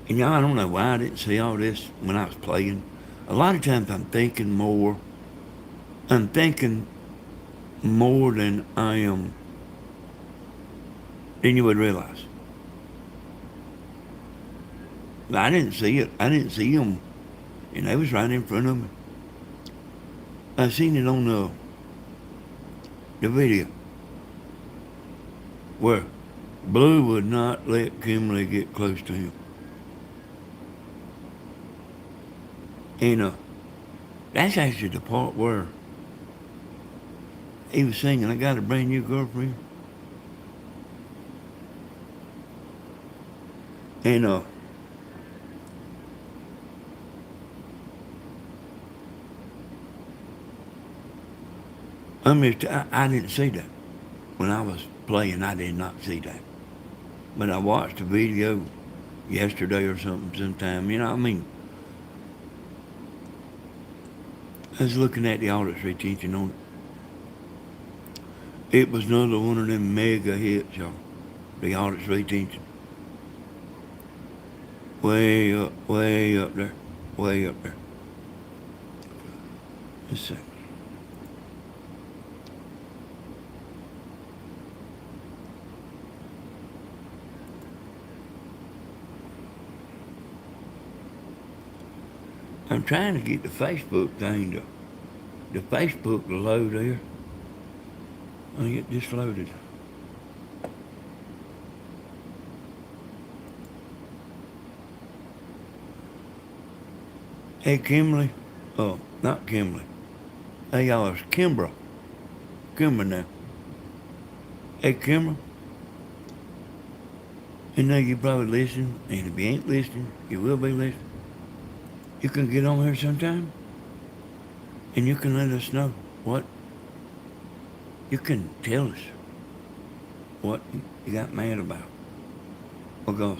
and y'all, I don't know why I didn't see all this when I was playing. A lot of times I'm thinking more. I'm thinking more than I am, than you would realize. But I didn't see it. I didn't see them, and they was right in front of me. I seen it on the video where Blue would not let Kimberly get close to him. And that's actually the part where he was singing, I got a brand new girlfriend. And I didn't see that. When I was playing, I did not see that. But I watched the video yesterday or something sometime. You know, I mean, I was looking at the audience retention on it. It was another one of them mega hits, y'all. The audience retention. Way up there. Way up there. Just a second. I'm trying to get the Facebook thing the Facebook to load there. I get this loaded. Hey, Kimberly. Oh, not Kimberly. Hey, y'all, it's Kimber. Kimber now. Hey, Kimber. You know you probably listen, and if you ain't listening, you will be listening. You can get on here sometime, and you can let us know what. You can tell us what you got mad about. Because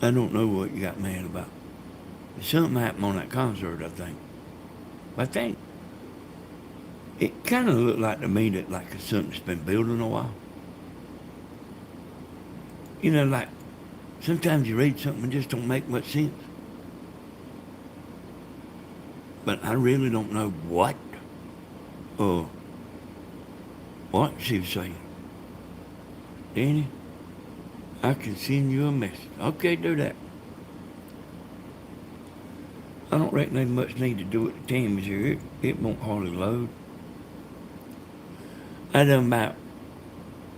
I don't know what you got mad about. Something happened on that concert, I think. I think it kind of looked like to me that like it's something that's been building a while. You know, like sometimes you read something and just don't make much sense. But I really don't know what she was saying. Danny, I can send you a message. Okay, do that. I don't reckon there's much need to do it to Tammy's here. It won't hardly load. I done about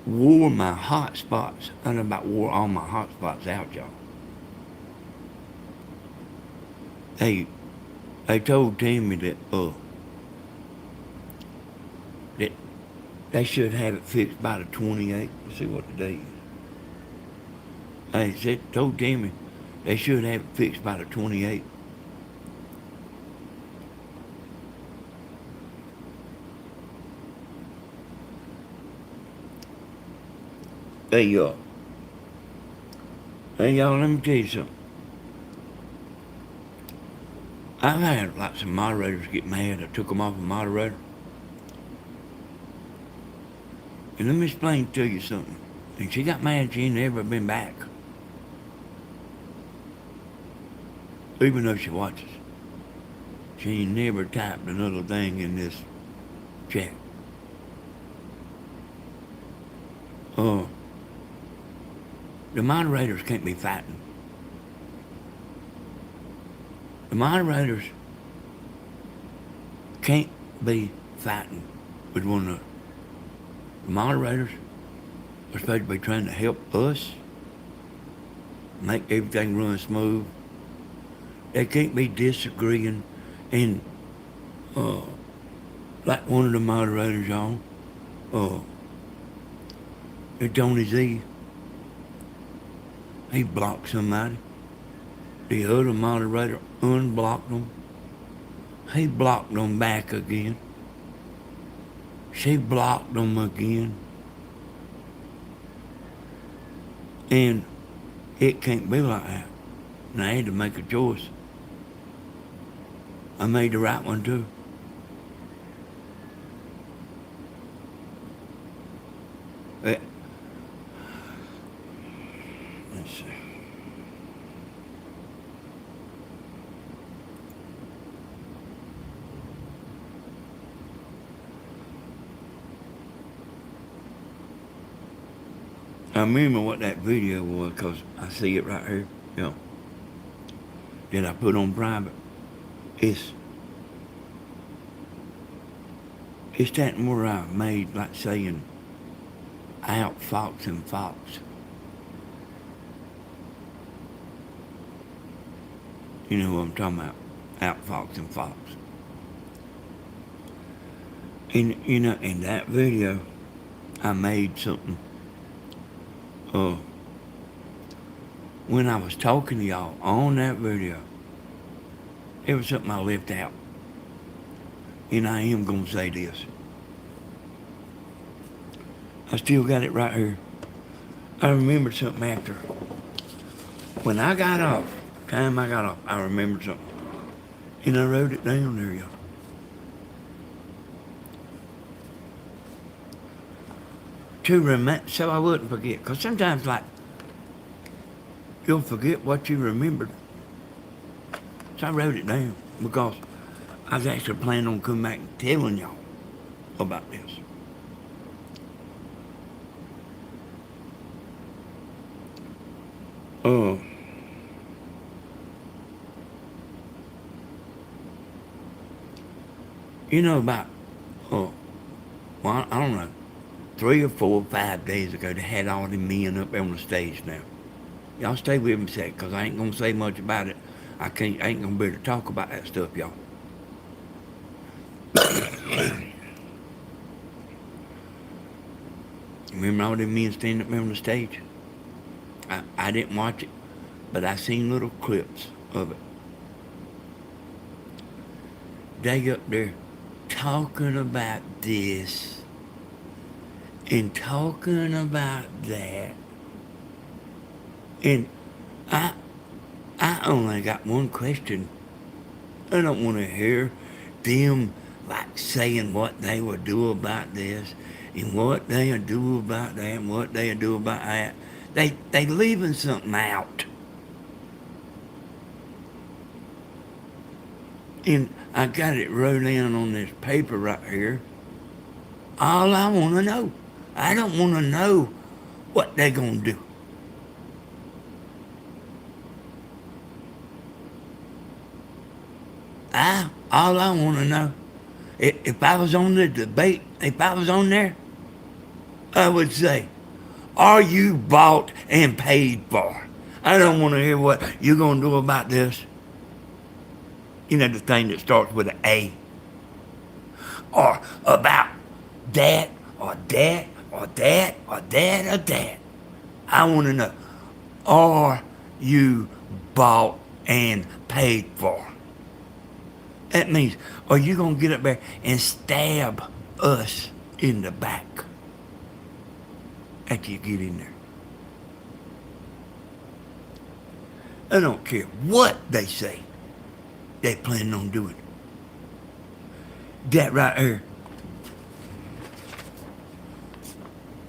wore my hot spots. I done about wore all my hot spots out, y'all. Hey, I told Tammy that that they should have it fixed by the 28th. Let's see what the date is. I told Tammy they should have it fixed by the 28th. Hey y'all, let me tell you something. I've had like some moderators get mad. I took them off a moderator. And let me explain to you something. And she got mad she ain't never been back. Even though she watches. She ain't never typed another thing in this chat. The moderators can't be fighting. The moderators can't be fighting with one another. The moderators are supposed to be trying to help us make everything run smooth. They can't be disagreeing and uh, like one of the moderators, y'all, uh, Tony Z, he blocked somebody. The other moderator unblocked them. He blocked them back again. She blocked them again. And it can't be like that. And I had to make a choice. I made the right one too. Let's see. I remember what that video was because I see it right here. You know, that I put on private. It's that where I made like saying out fox and fox. You know what I'm talking about? Out fox and fox. And you know, in that video I made something when I was talking to y'all on that video, it was something I left out. And I am going to say this. I still got it right here. I remembered something after. When I got off, time I got off, I remembered something. And I wrote it down there, y'all. So I wouldn't forget. Because sometimes, like, you'll forget what you remembered. So I wrote it down because I was actually planning on coming back and telling y'all about this. You know, about, well, I don't know, 3 or 4 or 5 days ago, they had all the men up on the stage now. Y'all stay with me a sec, because I ain't going to say much about it. I ain't going to be able to talk about that stuff, y'all. Remember all them men standing up on the stage? I didn't watch it, but I seen little clips of it. They up there talking about this and talking about that. And I only got one question. I don't want to hear them like saying what they would do about this and what they would do about that and what they would do about that. They leaving something out. And I got it wrote down on this paper right here. All I want to know. I don't want to know what they're going to do. All I want to know, if I was on the debate, if I was on there, I would say, are you bought and paid for? I don't want to hear what you're going to do about this. You know, the thing that starts with an A. Or about that, or that, or that, or that, or that. I want to know, are you bought and paid for? That means, are you going to get up there and stab us in the back after you get in there? I don't care what they say they planning on doing. That right there,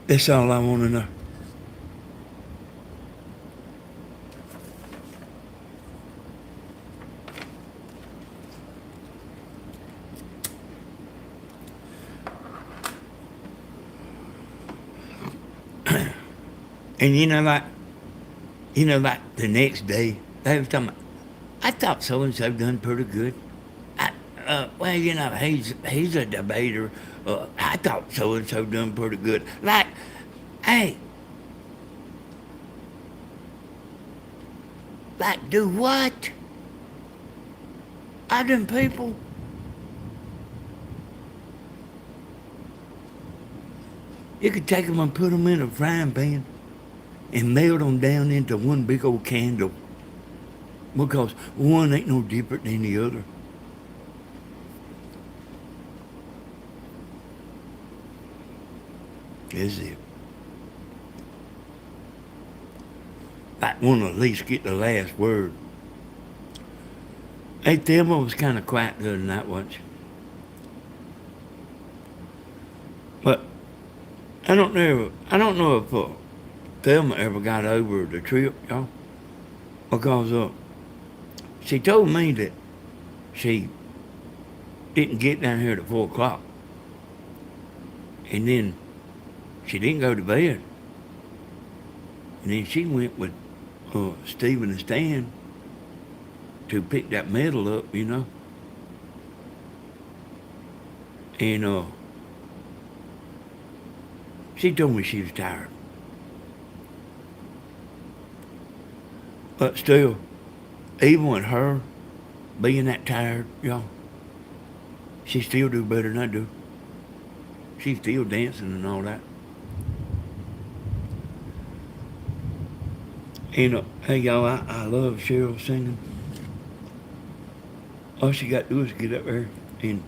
that's all I want to know. And you know, like the next day, they was talking about, I thought so-and-so done pretty good. Well, you know, he's a debater. I thought so-and-so done pretty good. Like, hey, Like, do what? I done people. You could take them and put them in a frying pan and melt them down into one big old candle because one ain't no different than the other. Is it? Like one at least get the last word. Hey, Thelma was kind of quiet the other night, wasn't she? But I don't know if Thelma ever got over the trip, y'all, because she told me that she didn't get down here at 4 o'clock, and then she didn't go to bed, and then she went with Stephen and Stan to pick that medal up, you know, and she told me she was tired. But still, even with her being that tired, y'all, she still do better than I do. She's still dancing and all that. And hey, y'all, I love Cheryl singing. All she got to do is get up there and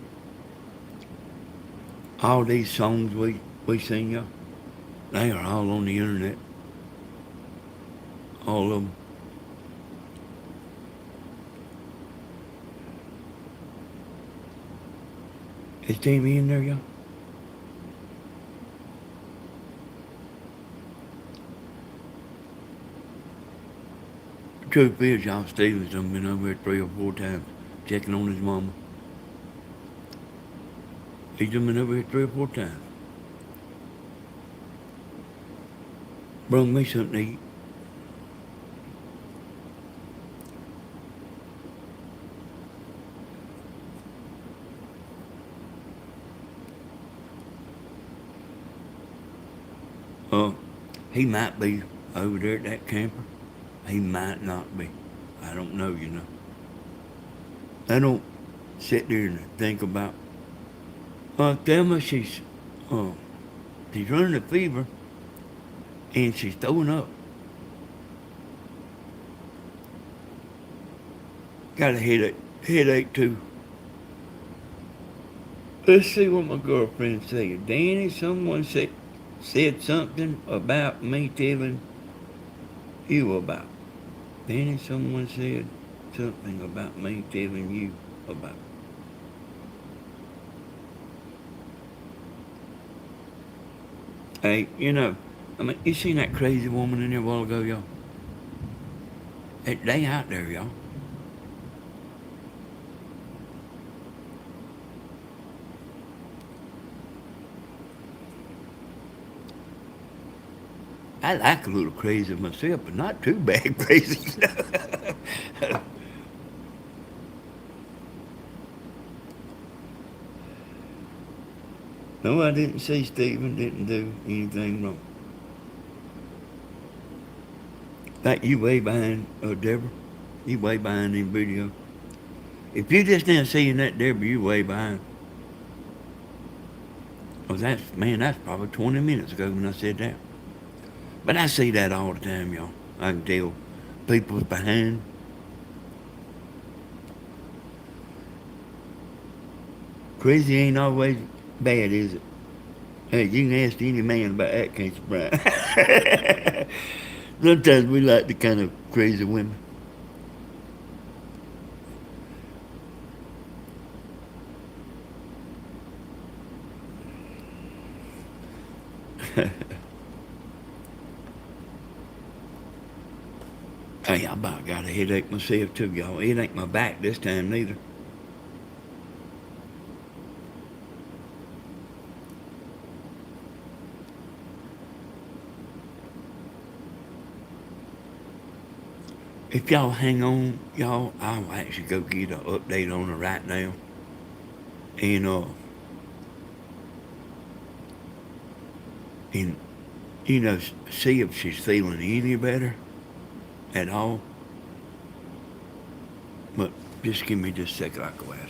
all these songs we sing, y'all, they are all on the internet. All of them. Is Tammy in there, y'all? The truth is, y'all, Stephen's done been over here 3 or 4 times checking on his mama. He's done been over here 3 or 4 times. Brought me something to eat. He might be over there at that camper. He might not be. I don't know, you know. I don't sit there and think about, Thelma, she's running a fever and she's throwing up. Got a headache too. Let's see what my girlfriend said. Danny, someone said something about me telling you about. Danny, someone said something about me telling you about. Hey, you know, I mean, you seen that crazy woman in there a while ago, y'all? They out there, y'all. I like a little crazy myself, but not too bad crazy. No, I didn't see Stephen didn't do anything wrong. Like you way behind, Deborah. You way behind in video. If you just didn't see that, Deborah, you way behind. Oh, that's probably 20 minutes ago when I said that. But I see that all the time, y'all. I can tell people's behind. Crazy ain't always bad, is it? Hey, you can ask any man about that, can't you, Brian? Sometimes we like the kind of crazy women. Hey, I about got a headache myself too, y'all. It ain't my back this time neither. If y'all hang on, y'all, I'll actually go get an update on her right now. And you know, see if she's feeling any better at all. Just give me just a second, I'll go after her.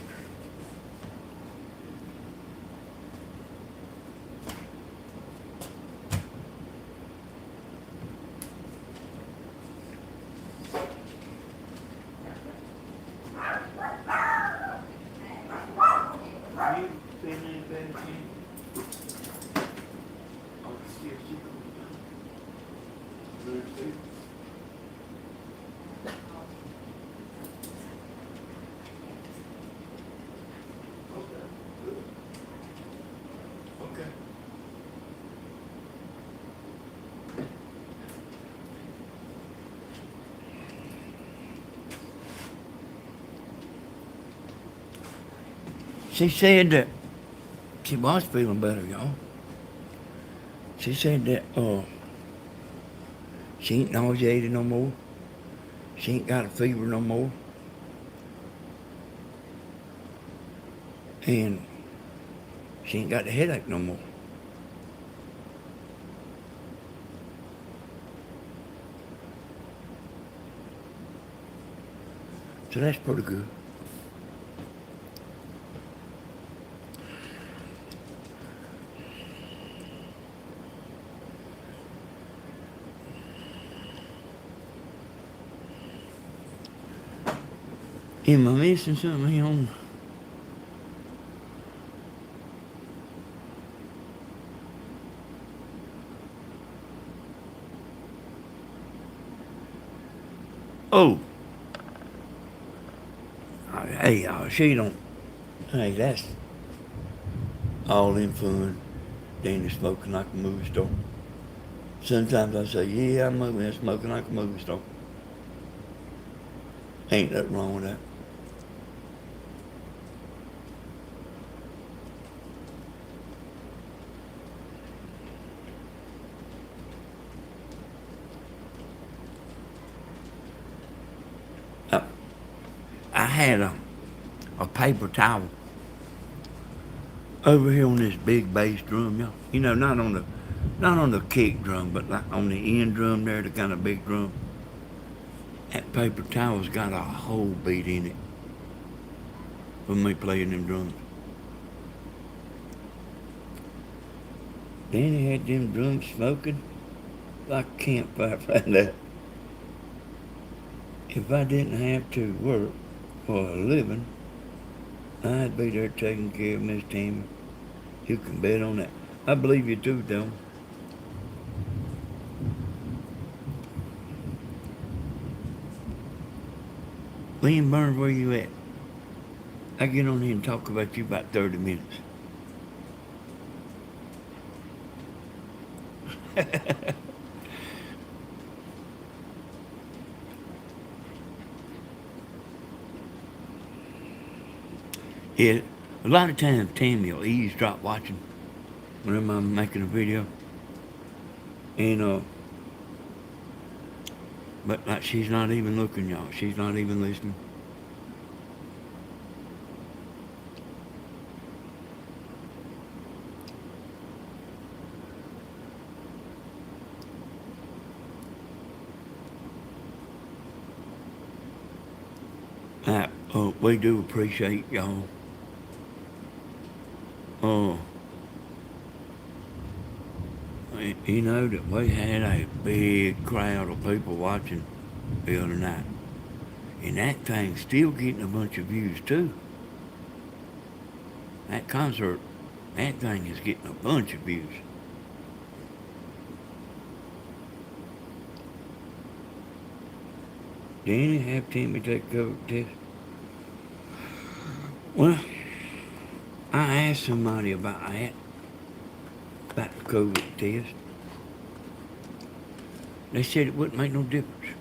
You feeling any better, Kim? Oh, still she comes down. Really sweet. Okay, good. Okay. She said that she was feeling better, y'all. She said that she ain't nauseated no more. She ain't got a fever no more. And she ain't got the headache no more. So that's pretty good. Am I missing something here on? Oh. Hey, y'all, she don't. Hey, that's all in fun. Danny smoking like a movie star. Sometimes I say, yeah, I'm smoking like a movie star. Ain't nothing wrong with that. I had a paper towel over here on this big bass drum, y'all. You know, not on the kick drum, but like on the end drum there, the kind of big drum. That paper towel's got a hole beat in it for me playing them drums. Danny had them drums smoking like a campfire right there. If I didn't have to work for a living, I'd be there taking care of Miss Tammy. You can bet on that. I believe you too, though. Liam Burns, where you at? I get on here and talk about you about 30 minutes. Yeah, a lot of times Tammy will eavesdrop watching whenever I'm making a video. And, but like she's not even looking, y'all. She's not even listening. We do appreciate y'all. You know that we had a big crowd of people watching the other night. And that thing's still getting a bunch of views too. That concert, that thing is getting a bunch of views. Danny, have Tammy take COVID test? Well, I asked somebody about that, about the COVID test. They said it wouldn't make no difference.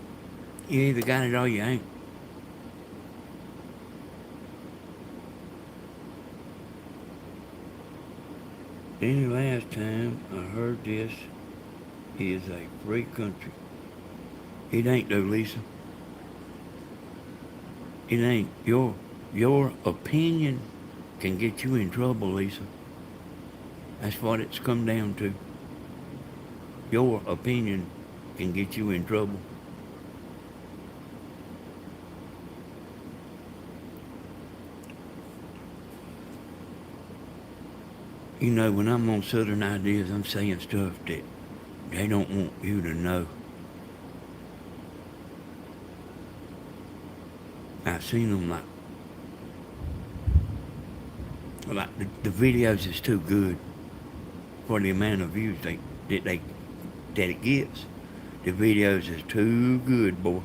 You either got it or you ain't. Any last time I heard this is a free country. It ain't though, Lisa. It ain't. Your opinion can get you in trouble, Lisa. That's what it's come down to. Your opinion can get you in trouble. You know, when I'm on Southern Ideas, I'm saying stuff that they don't want you to know. I've seen them like the videos is too good for the amount of views that it gets. The videos is too good, boy.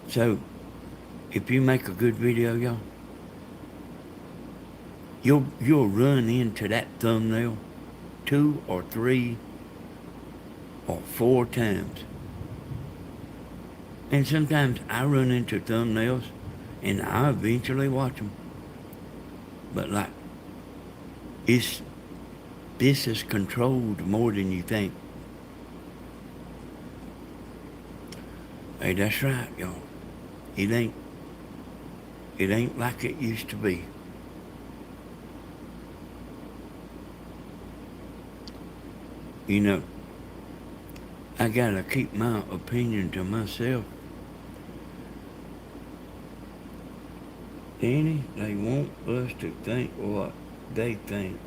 So if you make a good video, y'all, you'll run into that thumbnail 2 or 3 or 4 times. And sometimes I run into thumbnails and I eventually watch them. But like, this is controlled more than you think. Hey, that's right, y'all. It ain't like it used to be. You know, I gotta keep my opinion to myself. Danny, they want us to think what they think.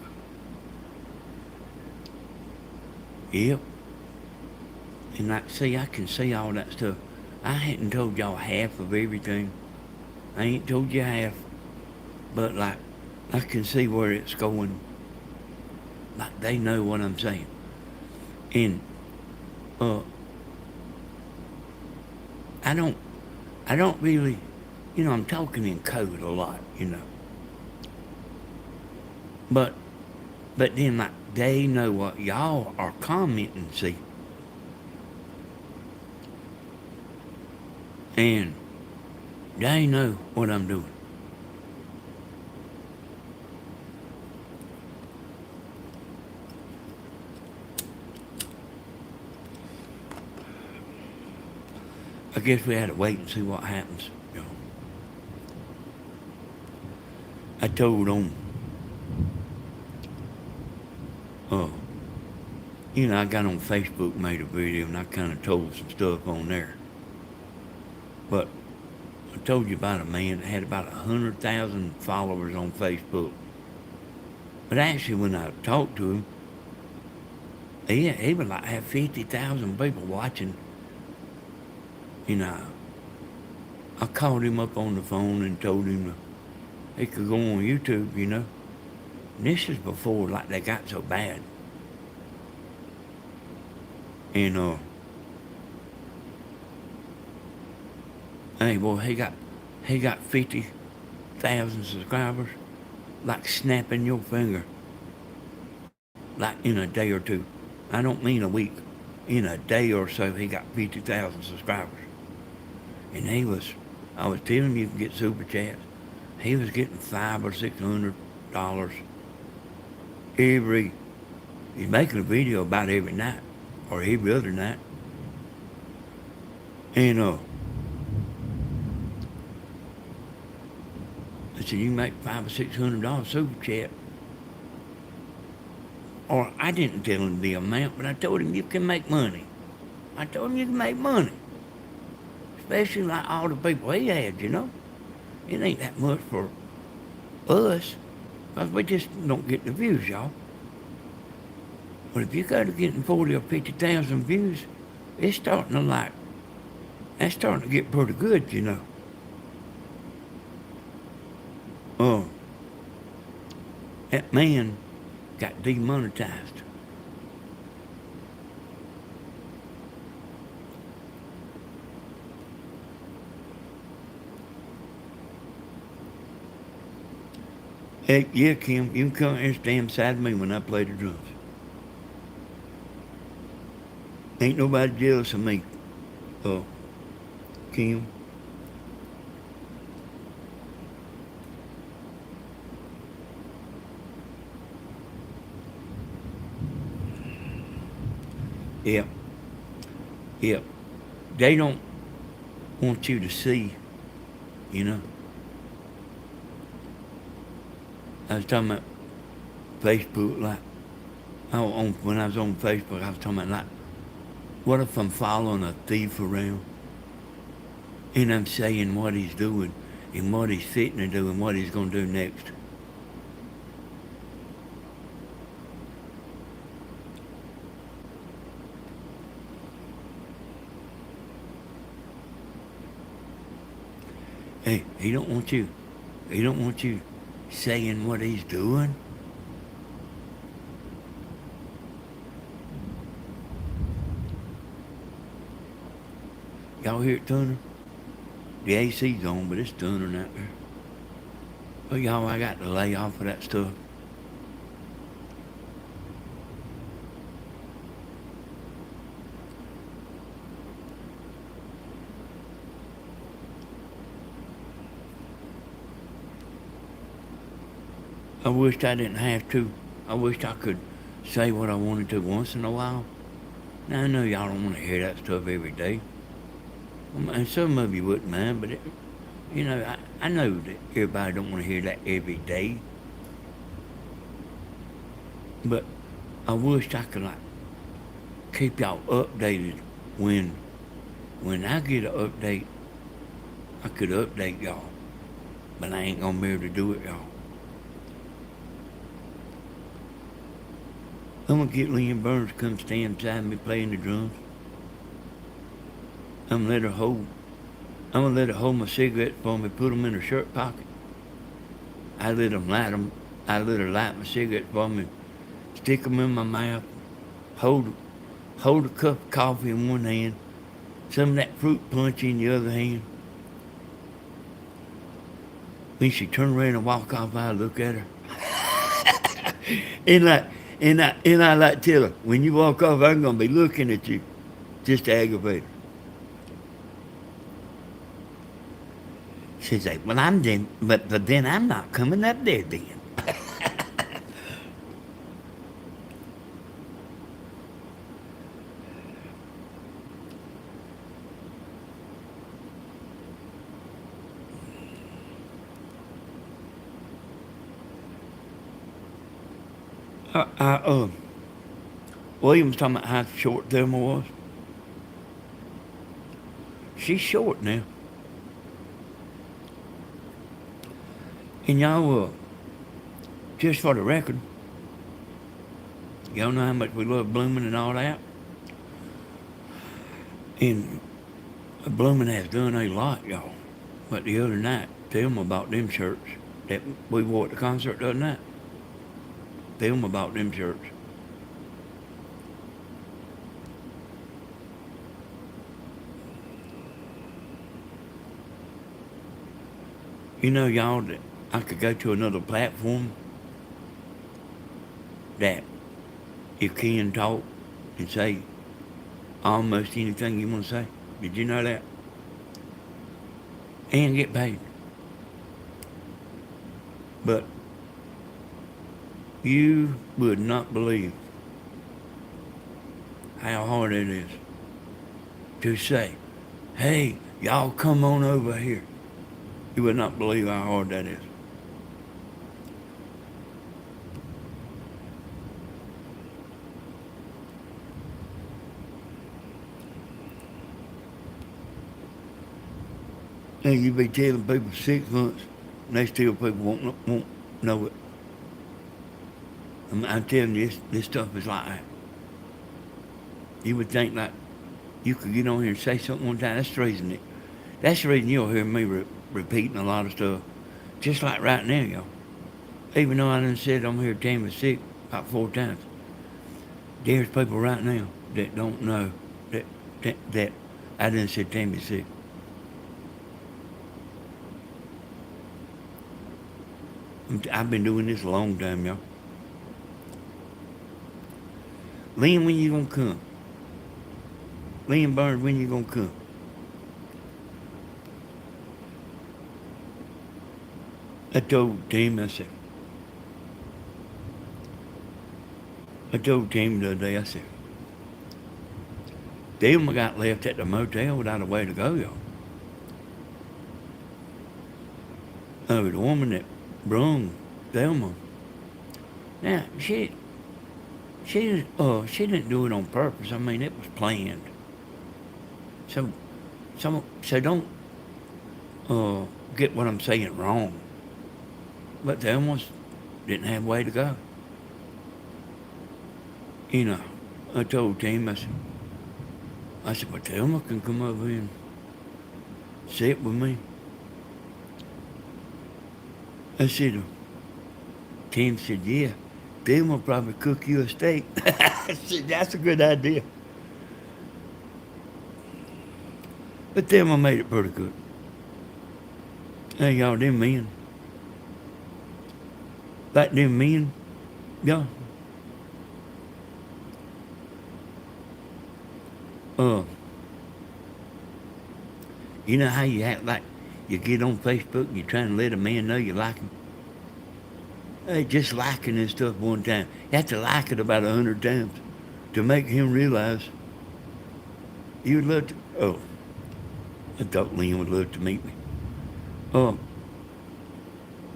Yep. And like, see, I can see all that stuff. I hadn't told y'all half of everything. I ain't told you half. But like, I can see where it's going. Like, they know what I'm saying. And, I don't really, you know, I'm talking in code a lot, you know. But then, like, they know what y'all are commenting, see. And they know what I'm doing. I guess we had to wait and see what happens, you know. I told them, you know, I got on Facebook, made a video, and I kind of told some stuff on there. But I told you about a man that had about 100,000 followers on Facebook. But actually, when I talked to him, he would like have 50,000 people watching. You know, I called him up on the phone and told him he could go on YouTube, you know. And this is before, like, they got so bad. And, hey, boy, he got 50,000 subscribers, like snapping your finger, like in a day or two. I don't mean a week. In a day or so, he got 50,000 subscribers. And I was telling him you can get super chats. He was getting $500 or $600 he's making a video about every night, or every other night. And, I said, you can make $500 or $600 super chat. Or I didn't tell him the amount, but I told him you can make money. I told him you can make money. Especially like all the people he had, you know. It ain't that much for us, because we just don't get the views, y'all. But if you go to getting 40 or 50,000 views, that's starting to get pretty good, you know. That man got demonetized. Heck yeah, Kim, you can come and stand beside me when I play the drums. Ain't nobody jealous of me, Kim. Yep. Yep. They don't want you to see, you know. I was talking about Facebook, like, when I was on Facebook, I was talking about, like, what if I'm following a thief around and I'm saying what he's doing and what he's fitting to do and what he's going to do next? Hey, he don't want you. He don't want you saying what he's doing. Y'all hear it thundering? The AC's on, but it's thundering out there. Well, y'all, I got to lay off of that stuff. I wished I didn't have to. I wished I could say what I wanted to once in a while. Now, I know y'all don't want to hear that stuff every day. And some of you wouldn't mind, but, I know that everybody don't want to hear that every day. But I wished I could, keep y'all updated when I get an update. I could update y'all, but I ain't gonna be able to do it, y'all. I'm gonna get Lynn Burns to come stand beside me playing the drums. I'm gonna let her hold my cigarettes for me, put them in her shirt pocket. I let her light my cigarettes for me, stick them in my mouth, hold a cup of coffee in one hand, some of that fruit punch in the other hand. When she turn around and walk off, I look at her. and I tell her, when you walk off, I'm gonna be looking at you, just to aggravate her. She's like, well, but then I'm not coming up there then. William was talking about how short Thelma was. She's short now. And y'all, just for the record, y'all know how much we love Blooming and all that. And Blooming has done a lot, y'all. But the other night, Thelma bought them shirts that we wore at the concert the other night. Thelma bought them shirts. You know, y'all, that I could go to another platform that you can talk and say almost anything you want to say. Did you know that? And get paid. But you would not believe how hard it is to say, hey, y'all come on over here. You would not believe how hard that is. And you be telling people 6 months, and they still people won't know it. I'm telling you, this stuff is like that. You would think like you could get on here and say something one time. That's the reason you'll hear me repeating a lot of stuff. Just like right now, y'all. Even though I done said I'm here Tammy's sick about 4 times. There's people right now that don't know that I done said Tammy's sick. I've been doing this a long time, y'all. Lynn, when you gonna come? Lynn Burns, when you gonna come? I told Tammy the other day, I said, Thelma got left at the motel without a way to go, y'all. The woman that brung Thelma. Now, she didn't do it on purpose. I mean, it was planned. So don't get what I'm saying wrong. But Thelma didn't have a way to go. You know, I told Tim, I said, well, Thelma can come over here and sit with me. I said, Tim said, yeah, Tim will probably cook you a steak. I said, that's a good idea. But Tim made it pretty good. Hey, y'all, them men. Like them men, y'all. Uh, you know how you act like you get on Facebook and you're trying to let a man know you like him? Hey, just liking this stuff one time. You have to like it about 100 times to make him realize you would love to. Oh, I thought Lynn would love to meet me. Um,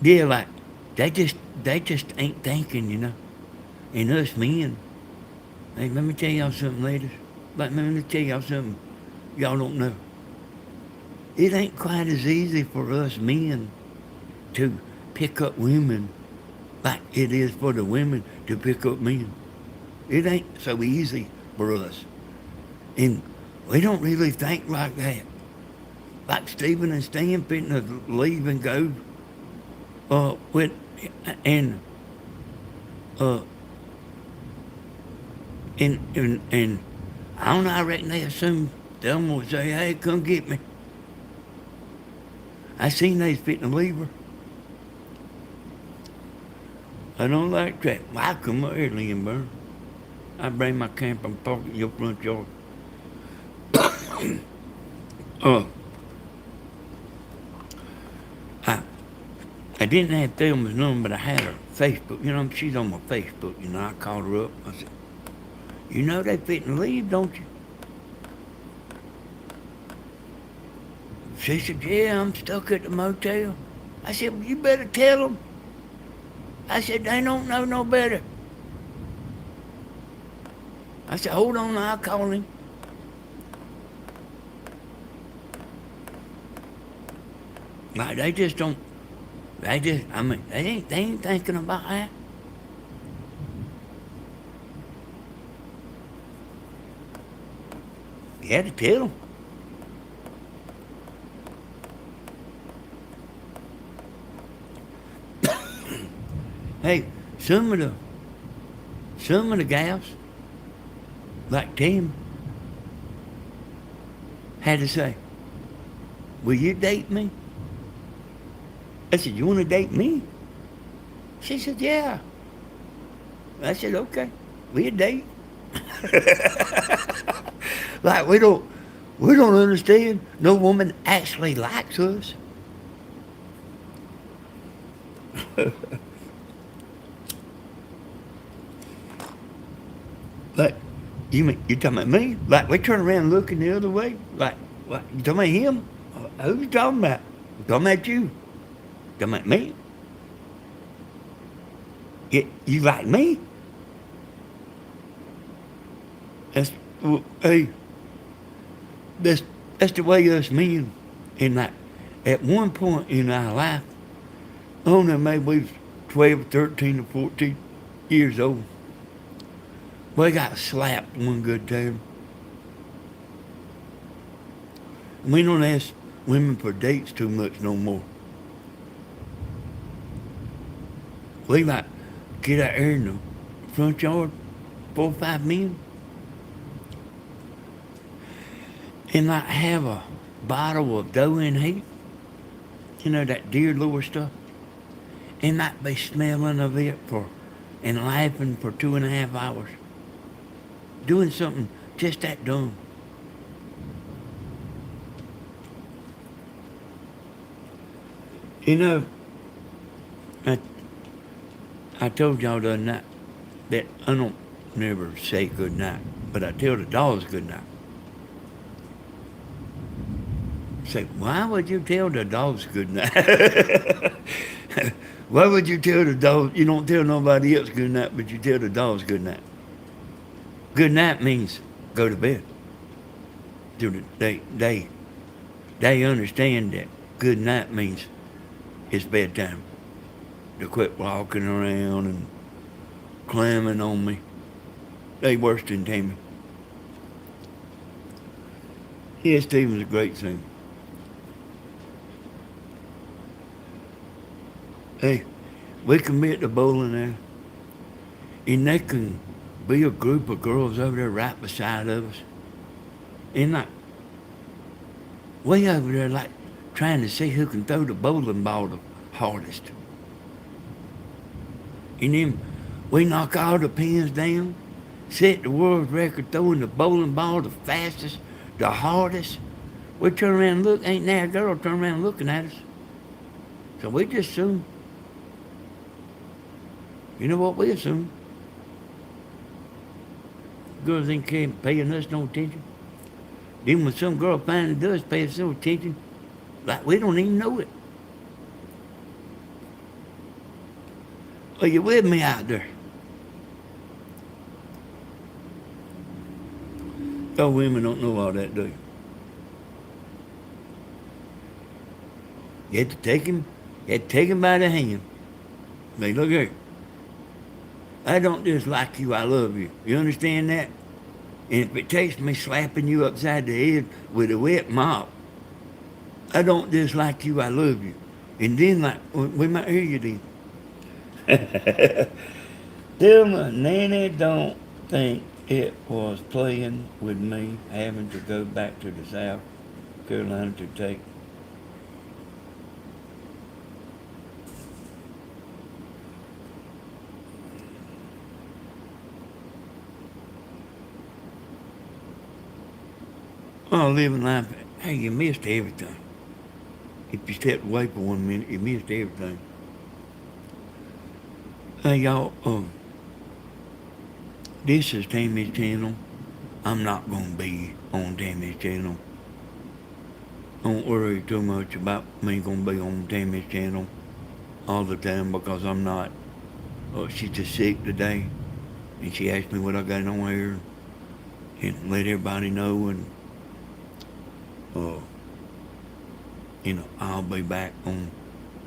yeah, like they just ain't thinking, you know. And us men, hey, let me tell y'all something, ladies. Like, let me tell y'all something y'all don't know. It ain't quite as easy for us men to pick up women like it is for the women to pick up men. It ain't so easy for us. And we don't really think like that. Like Stephen and Stan fitting to leave and go with and uh and I don't know, I reckon they assume Thelma would say, hey, come get me. I seen they's fitting to leave her. I don't like that. I come up here, Lynn. I bring my camper and park in your front yard. uh, I, I didn't have Thelma's number, but I had her Facebook. You know, she's on my Facebook. You know, I called her up. I said, you know they fitting to leave, don't you? She said, yeah, I'm stuck at the motel. I said, well, you better tell them. I said, they don't know no better. I said, hold on, I'll call him. Like, they just don't, they ain't thinking about that. You had to tell them. Hey, some of the gals, like Tim, had to say, will you date me? I said, you want to date me? She said, yeah. I said, okay, we'll date. Like, we don't understand no woman actually likes us. Like, you talking about me? Like, we turn around looking the other way? Like, what? You talking about him? Who you talking about? I'm talking about you. Talking about me? You like me? Hey, that's the way us men, in like, at one point in our life, I don't know, maybe we was 12, 13, or 14 years old. We got slapped one good time. We don't ask women for dates too much no more. We like get out there in the front yard, 4 or 5 men, and like have a bottle of dough in heat, you know, that dear lure stuff, and not be smelling of it and laughing for 2.5 hours. Doing something just that dumb. You know, I told y'all the other night that I don't never say good night, but I tell the dogs good night. Say, why would you tell the dogs good night? Why would you tell the dogs? You don't tell nobody else good night, but you tell the dogs good night. Good night means go to bed. They understand that good night means it's bedtime. To quit walking around and climbing on me. They worse than Tammy. Yeah, Stephen's a great singer. Hey, we can be at the bowling there, and there can be a group of girls over there right beside of us. And like, way over there, like, trying to see who can throw the bowling ball the hardest. And then we knock all the pins down, set the world record throwing the bowling ball the fastest, the hardest. We turn around and look, ain't there a girl turn around looking at us. So we just assume, you know what we assume? Girls ain't paying us no attention. Then when some girl finally does pay us no attention, like we don't even know it. Are you with me out there? Oh, women don't know all that, do you? You have to take him by the hand. Say, look here. I don't just like you, I love you. You understand that? And if it takes me slapping you upside the head with a wet mop, I don't just like you, I love you. And then, like, we might hear you then. Tell my nanny don't think it was playing with me having to go back to the South Carolina to take. Oh, living life. Hey, you missed everything. If you stepped away for 1 minute, you missed everything. Hey, y'all, this is Tammy's channel. I'm not going to be on Tammy's channel. Don't worry too much about me going to be on Tammy's channel all the time because I'm not. She's just sick today. And she asked me what I got on here and let everybody know. And, I'll be back on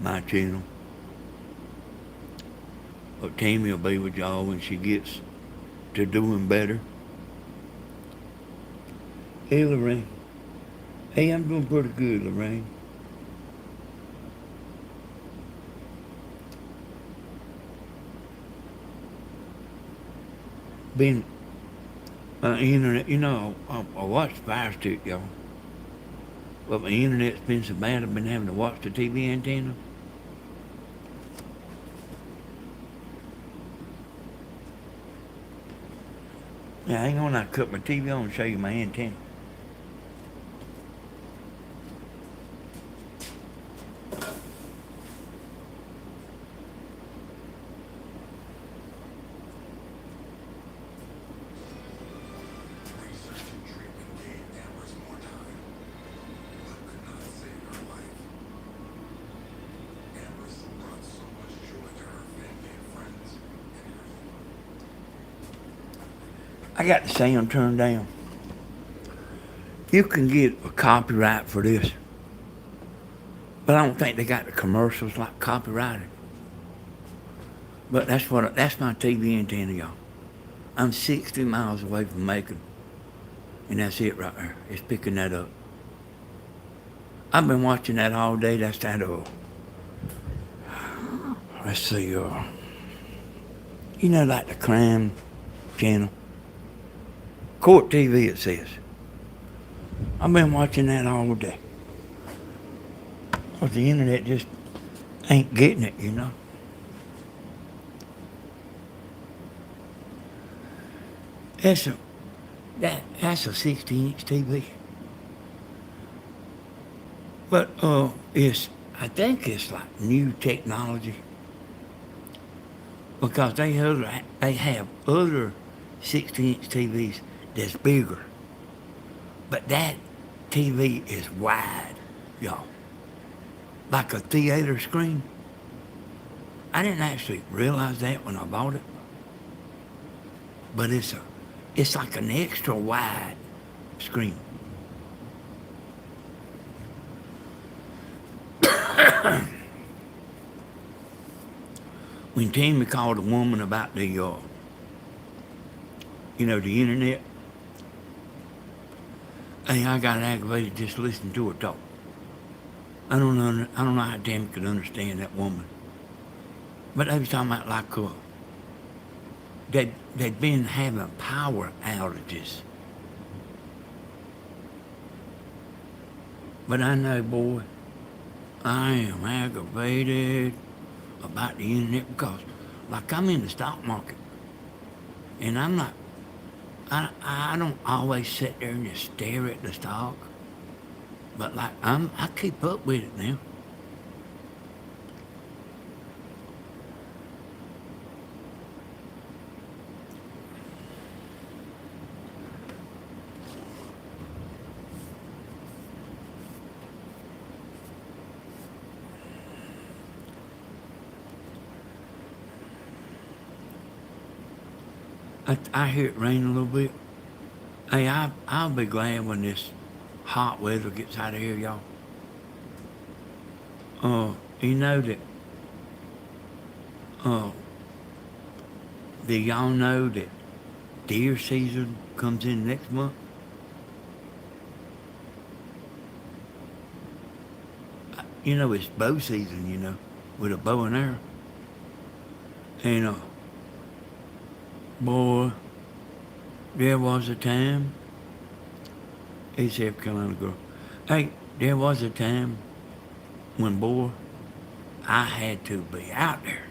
my channel. But Tammy will be with y'all when she gets to doing better. Hey, Lorraine. Hey, I'm doing pretty good, Lorraine. Been internet, I watched Fire Stick, y'all. But my internet's been so bad I've been having to watch the TV antenna. Yeah, hang on, I cut my TV on and show you my antenna. I got the sound turned down. You can get a copyright for this, but I don't think they got the commercials like copyrighted. But that's my TV antenna, y'all. I'm 60 miles away from Macon, and that's it right there. It's picking that up. I've been watching that all day. That's that let's see, like the crime channel. Court TV, it says. I've been watching that all day. But the internet just ain't getting it, That's a 60-inch TV. But I think it's like new technology. Because they have other 60-inch TVs that's bigger. But that TV is wide, y'all. Like a theater screen. I didn't actually realize that when I bought it. But it's like an extra wide screen. When Tammy called a woman about the internet, hey, I got aggravated just listening to her talk. I don't know how Tammy could understand that woman. But they was talking about like they'd been having power outages. But I know, boy, I am aggravated about the internet because, like, I'm in the stock market, and I'm not. I don't always sit there and just stare at the stock, but like I keep up with it now. I hear it rain a little bit. Hey, I'll be glad when this hot weather gets out of here, y'all. You know that, uh, do y'all know that deer season comes in next month? You know, it's bow season, with a bow and arrow. And, boy, there was a time, hey, South Carolina girl, hey, there was a time when, boy, I had to be out there.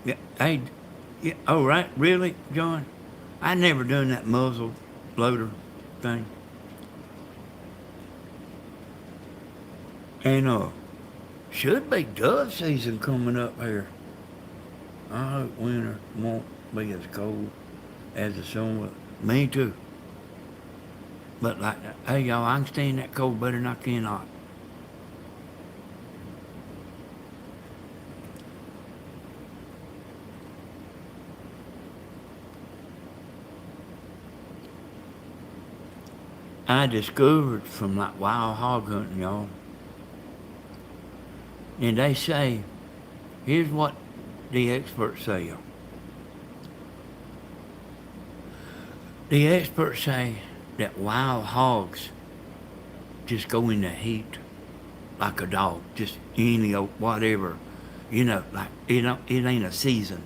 Yeah, hey, yeah, oh, right, really, John? I never done that muzzle loader thing. And, should be dove season coming up here. I hope winter won't be as cold as the summer. Me too. But like, hey y'all, I can stand that cold better than I can hot. I discovered from like wild hog hunting, y'all. And they say, here's what the experts say, y'all. The experts say that wild hogs just go in the heat like a dog, just any old whatever, like it ain't a season.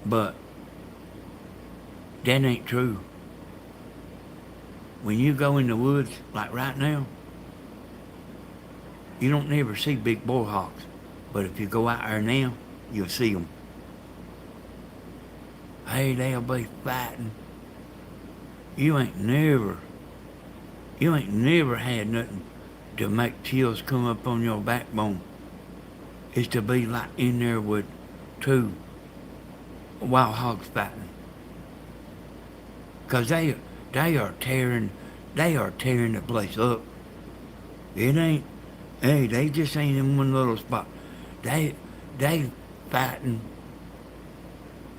But that ain't true. When you go in the woods, like right now, you don't never see big bull hogs. But if you go out there now, you'll see them. Hey, they'll be fighting. You ain't never had nothing to make chills come up on your backbone. Is to be like in there with two wild hogs fighting. Cause they are tearing the place up. It ain't, hey, they just ain't in one little spot. They fighting,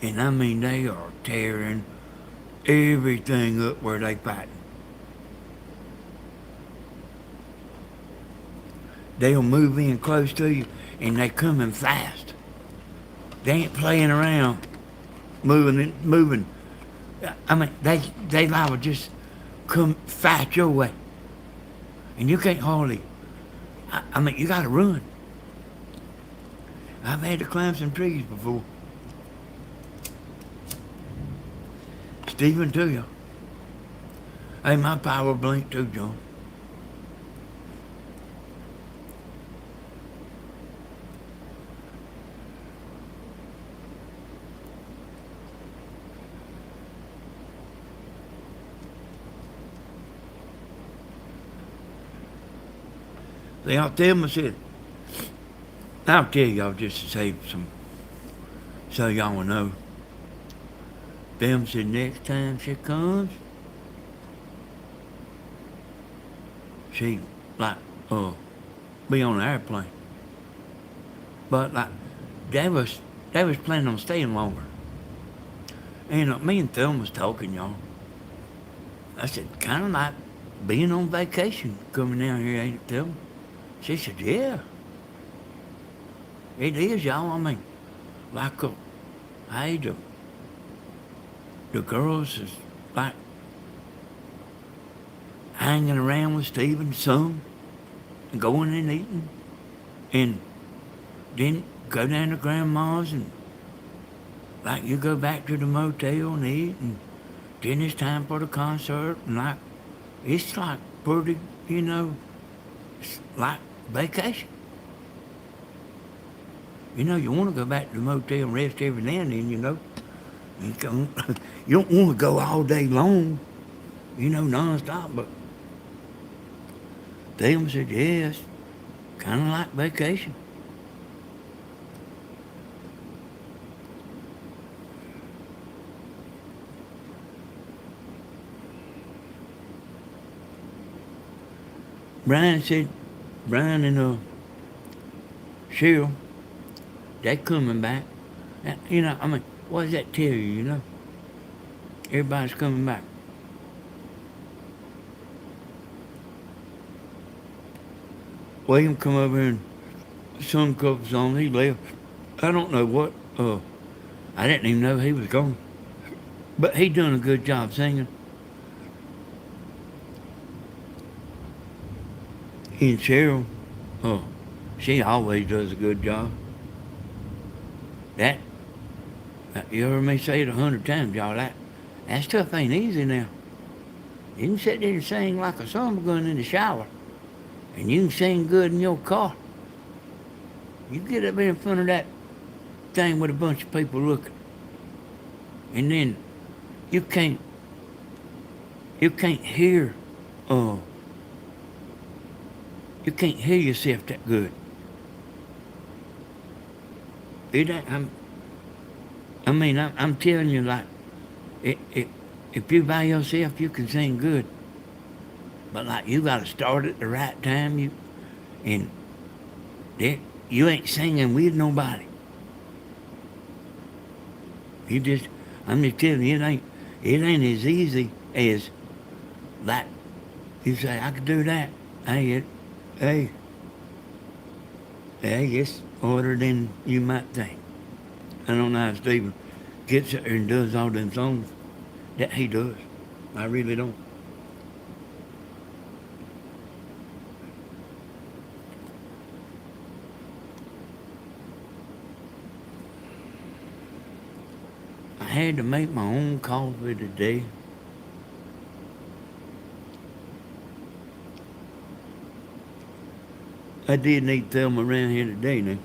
and I mean they are tearing everything up where they fighting. They'll move in close to you, and they coming fast. They ain't playing around, moving. I mean, they liable just come fight your way, and you can't hardly. I mean, you gotta run. I've had to climb some trees before. Stephen too, y'all. Hey, my power blinked too, John. I'll tell them, I said, I'll tell y'all just to save some, so y'all will know. Them said next time she comes, she like, be on an airplane. But like, they was planning on staying longer. And me and Thelma was talking, y'all. I said, kind of like being on vacation coming down here, ain't it, Thelma? She said, yeah. It is, y'all. I mean, like, hey, the girls is like, hanging around with Stephen some, and going and eating, and then go down to Grandma's and like you go back to the motel and eat, and then it's time for the concert, and like it's like pretty, it's like vacation. You want to go back to the motel and rest every now and then, You don't, you don't want to go all day long, nonstop, but them said, yes, kind of like vacation. Brian said, Brian and Cheryl, they coming back. What does that tell you, Everybody's coming back. William come over here and sung a couple songs. He left. I don't know what. I didn't even know he was gone. But he done a good job singing. He and Cheryl, she always does a good job. You heard me say it 100 times, y'all. That stuff ain't easy now. You can sit there and sing like a summer gun in the shower. And you can sing good in your car. You get up there in front of that thing with a bunch of people looking. And then you can't hear, you can't hear yourself that good. I'm telling you, like, if you by yourself, you can sing good. But like, you gotta start at the right time. You ain't singing with nobody. I'm just telling you, it ain't as easy as like you say, I could do that. Hey, it's harder than you might think. I don't know how Stephen gets there and does all them songs that he does. I really don't. I had to make my own coffee today. I did need Thelma around here today now.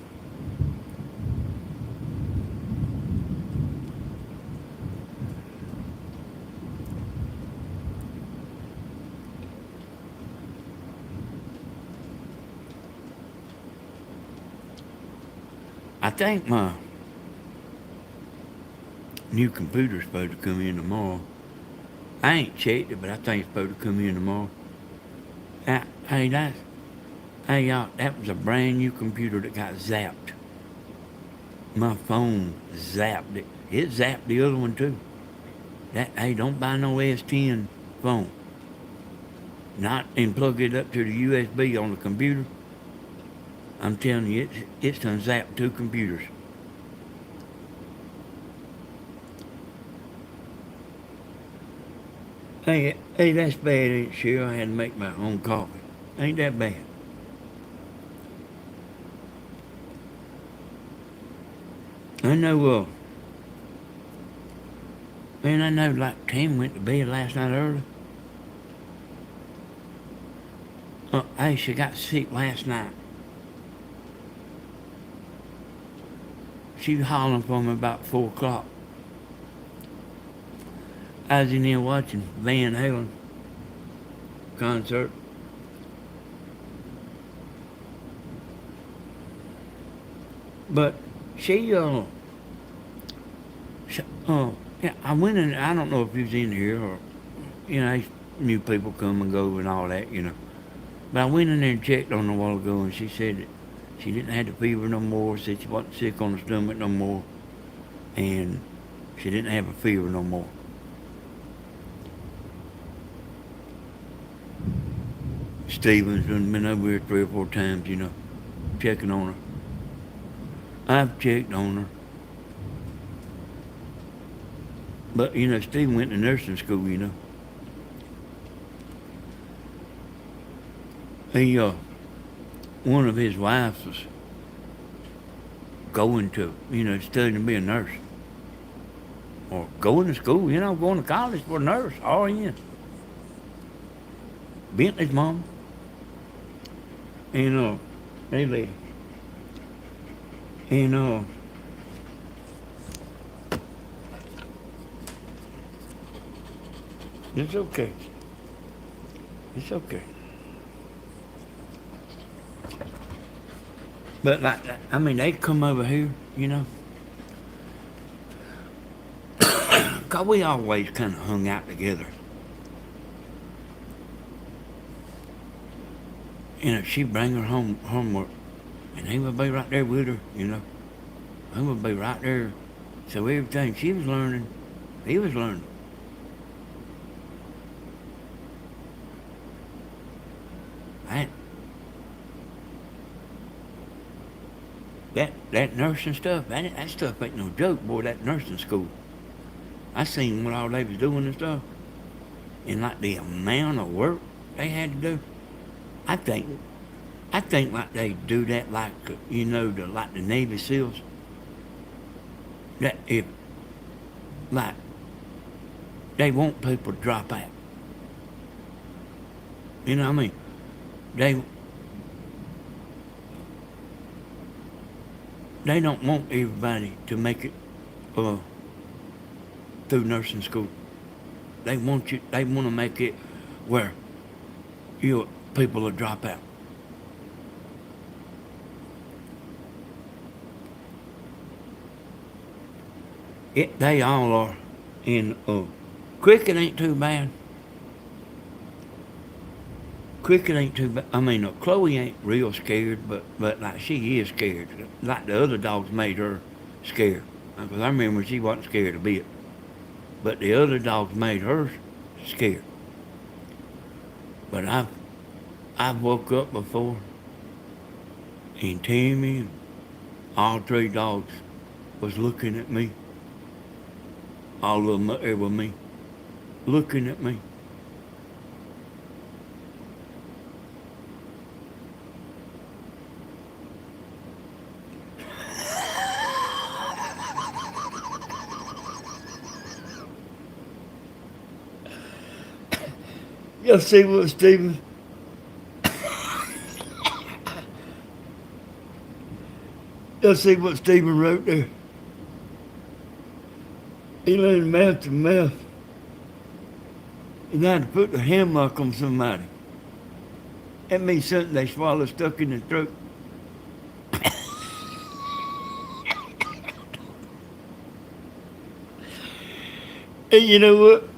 I think my new computer's supposed to come in tomorrow. I ain't checked it, but I think it's supposed to come in tomorrow. Hey y'all, that was a brand new computer that got zapped. My phone zapped it. It zapped the other one too. Don't buy no S10 phone. And plug it up to the USB on the computer. I'm telling you, it's done zapped 2 computers. Hey, that's bad, ain't it, Cheryl? I had to make my own coffee. Ain't that bad? I know, I know, like, Tammy went to bed last night early. Hey, she got sick last night. She was hollering for me about 4 o'clock. I was in there watching Van Halen concert. But yeah, I went in, I don't know if he was in here or, new people come and go and all that, But I went in there and checked on her a while ago, and she said that she didn't have the fever no more, said she wasn't sick on the stomach no more, and she didn't have a fever no more. Stephen's been over here 3 or 4 times, checking on her. I've checked on her. But, Stephen went to nursing school, he, one of his wives was going to, studying to be a nurse. Or going to school, going to college for a nurse, RN. Bentley's mom. And, hey lady. And, it's okay. It's okay. But they come over here, cause we always kind of hung out together. She'd bring her homework, and he would be right there with her, He would be right there. So everything she was learning, he was learning. That nursing stuff, that stuff ain't no joke, boy, that nursing school. I seen what all they was doing and stuff. And like the amount of work they had to do. I think like they do that like, like the Navy SEALs. That if, like, they want people to drop out. You know what I mean? They don't want everybody to make it through nursing school. They want to make it where people will drop out. They all are. And Cricket ain't too bad. Cricket ain't too bad. I mean, Chloe ain't real scared, but like she is scared. Like the other dogs made her scared. Because I remember she wasn't scared a bit. But the other dogs made her scared. But I've woke up before, and Tammy and all three dogs was looking at me. All of them there with me, looking at me. Y'all see what Stephen? Y'all see what Stephen wrote there? He learned mouth to mouth. And had to put the hemlock on somebody. That means something they swallow stuck in their throat. And you know what?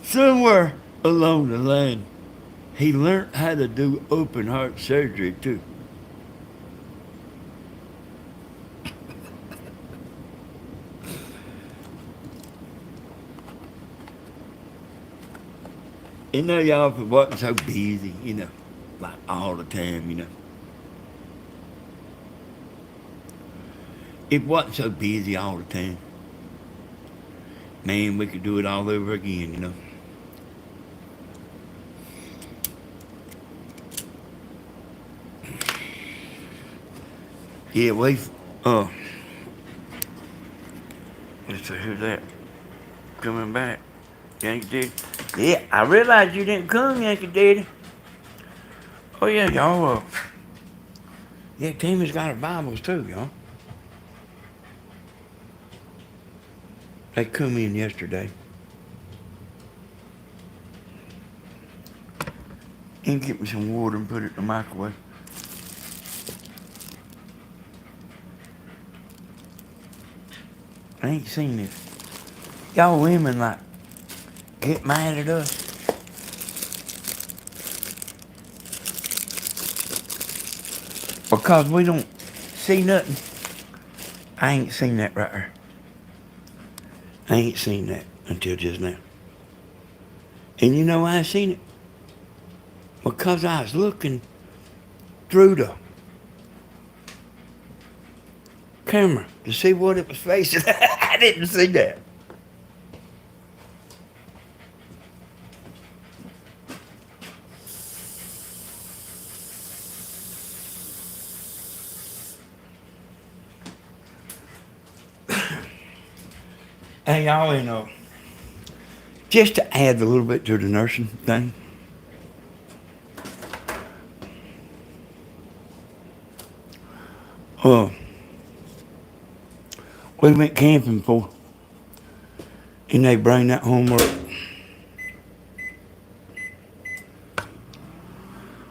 Somewhere along the line, he learned how to do open heart surgery too. Y'all wasn't so busy, like all the time, It wasn't so busy all the time. Man, we could do it all over again, Yeah, let's see, who's that? Coming back. Yankee Daddy. Yeah, I realized you didn't come, Yankee Daddy. Oh yeah, y'all, yeah, Tammy's got her Bibles too, y'all. They come in yesterday. And get me some water and put it in the microwave. I ain't seen this. Y'all women like get mad at us. Because we don't see nothing. I ain't seen that right there. I ain't seen that until just now. And you know why I seen it? Because I was looking through the camera to see what it was facing. I didn't see that. Hey, y'all, just to add a little bit to the nursing thing. Uh, we went camping for, and they bring that homework.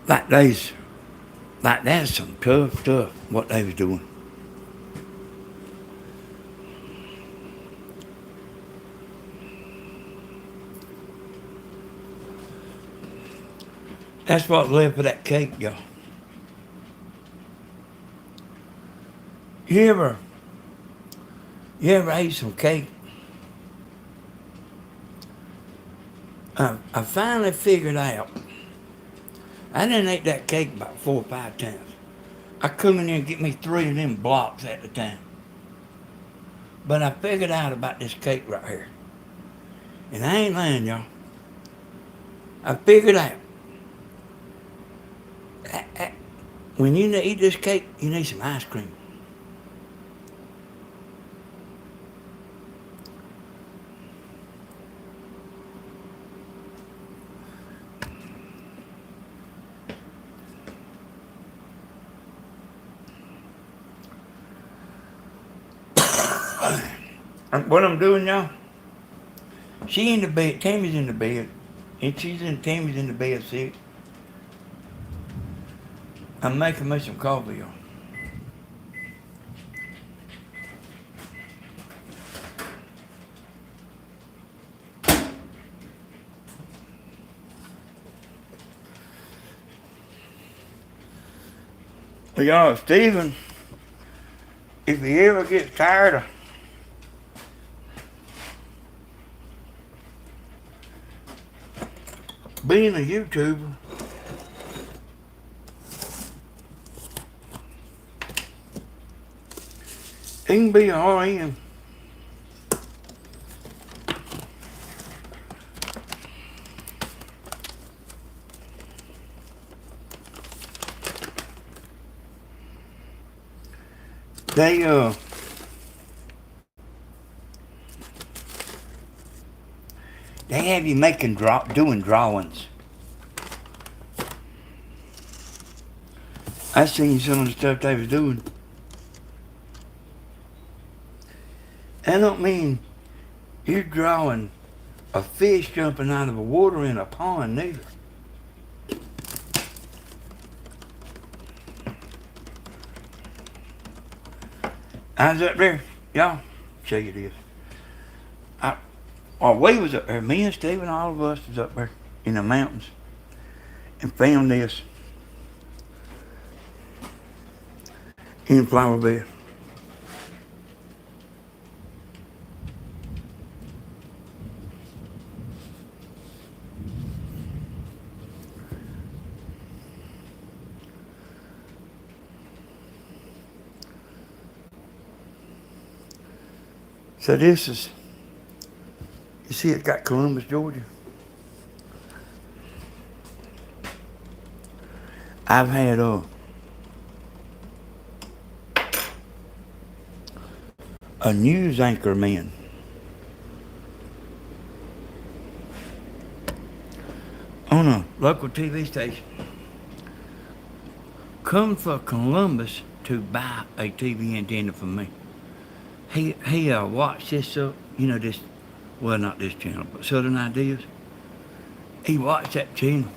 Like that's some tough stuff, what they was doing. That's what left for that cake, y'all. You ever, you ever ate some cake? I finally figured out, I didn't eat that cake about 4 or 5 times. I come in there and get me 3 of them blocks at a time. But I figured out about this cake right here. And I ain't lying, y'all. I figured out, when you eat this cake, you need some ice cream. What I'm doing, y'all, she in the bed, Tammy's in the bed, and Tammy's in the bed sick. I'm making me some coffee, y'all. Well, y'all, Stephen, if he ever gets tired of being a YouTuber, he can be a RN. They have you doing drawings. I seen some of the stuff they was doing. I don't mean you're drawing a fish jumping out of the water in a pond, neither. I was up there, y'all, show you this. We was up there, me and Stephen, all of us was up there in the mountains and found this in flower bed. So this is, you see it got Columbus, Georgia. I've had a news anchor man on a local TV station come for Columbus to buy a TV antenna from me. He watched this, this, well, not this channel, but Southern Ideas. He watched that channel.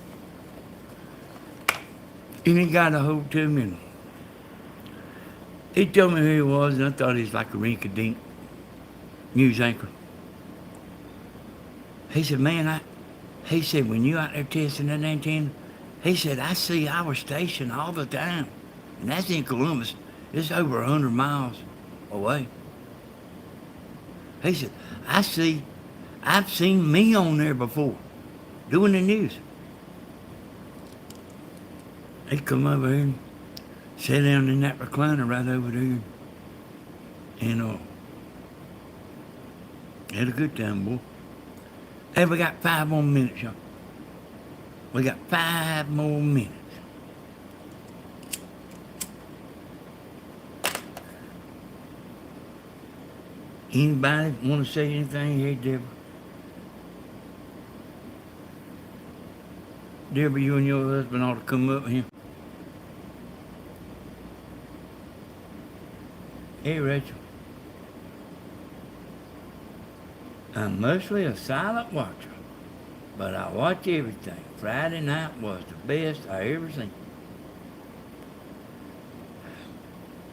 And he got a hold to me. And he told me who he was, and I thought he was like a rinky-dink news anchor. He said, man, he said, when you out there testing that antenna, he said, I see our station all the time. And that's in Columbus. It's over 100 miles away. He said, I've seen me on there before, doing the news. He come over here and sat down in that recliner right over there. And had a good time, boy. Hey, we got 5 more minutes, y'all. We got 5 more minutes. Anybody want to say anything? Hey, Deborah. Deborah, you and your husband ought to come up here. Hey, Rachel. I'm mostly a silent watcher, but I watch everything. Friday night was the best I ever seen.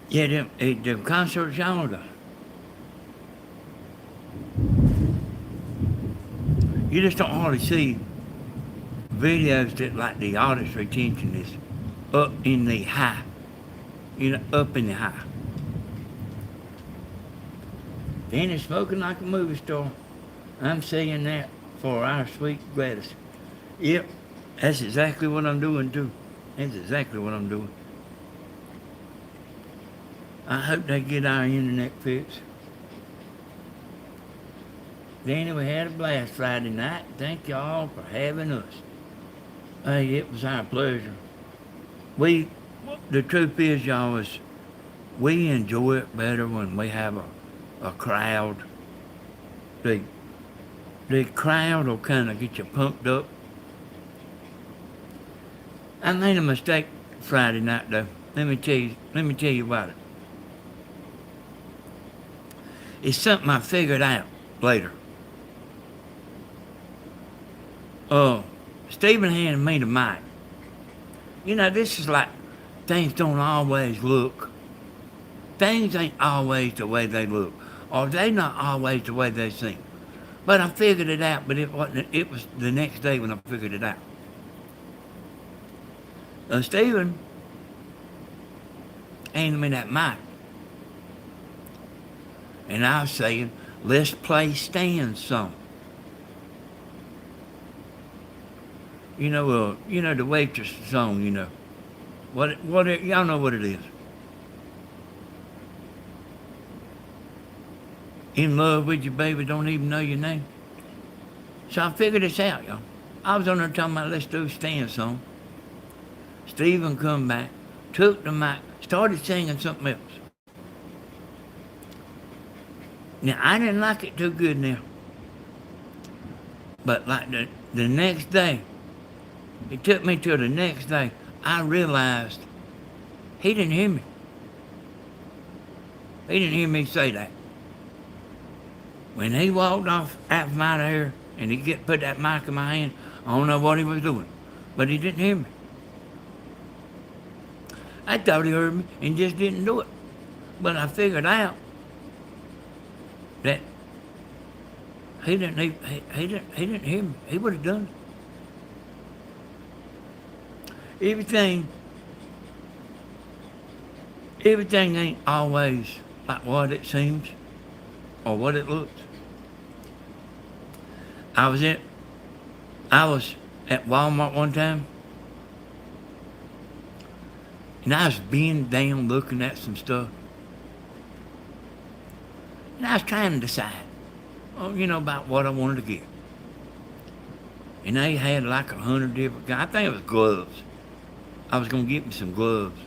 Yeah, them concerts y'all done. You just don't hardly see videos that like the audience retention is up in the high. Up in the high. Then it's smoking like a movie star. I'm saying that for our sweet Gladys. Yep, that's exactly what I'm doing too. That's exactly what I'm doing. I hope they get our internet fixed. Danny, we had a blast Friday night. Thank y'all for having us. Hey, it was our pleasure. The truth is, y'all, is we enjoy it better when we have a crowd. The crowd will kind of get you pumped up. I made a mistake Friday night, though. Let me tell you about it. It's something I figured out later. Stephen handed me the mic. This is like things don't always look. Things ain't always the way they look, or they not always the way they seem. But I figured it out, but it wasn't. It was the next day when I figured it out. Stephen handed me that mic. And I was saying, let's play Stan's song. The waitress song, y'all know what it is. In love with you, baby, don't even know your name. So I figured this out, y'all. I was on there talking about let's do Stan's song. Stephen come back, took the mic, started singing something else. Now, I didn't like it too good now. But like the next day, it took me till the next day, I realized he didn't hear me. He didn't hear me say that. When he walked off out of my hair and he put that mic in my hand, I don't know what he was doing, but he didn't hear me. I thought he heard me and just didn't do it. But I figured out that he didn't hear me. He would have done it. Everything ain't always like what it seems or what it looks. I was at Walmart one time, and I was bending down looking at some stuff. And I was trying to decide, about what I wanted to get. And they had like 100 different kinds. I think it was gloves. I was going to get me some gloves.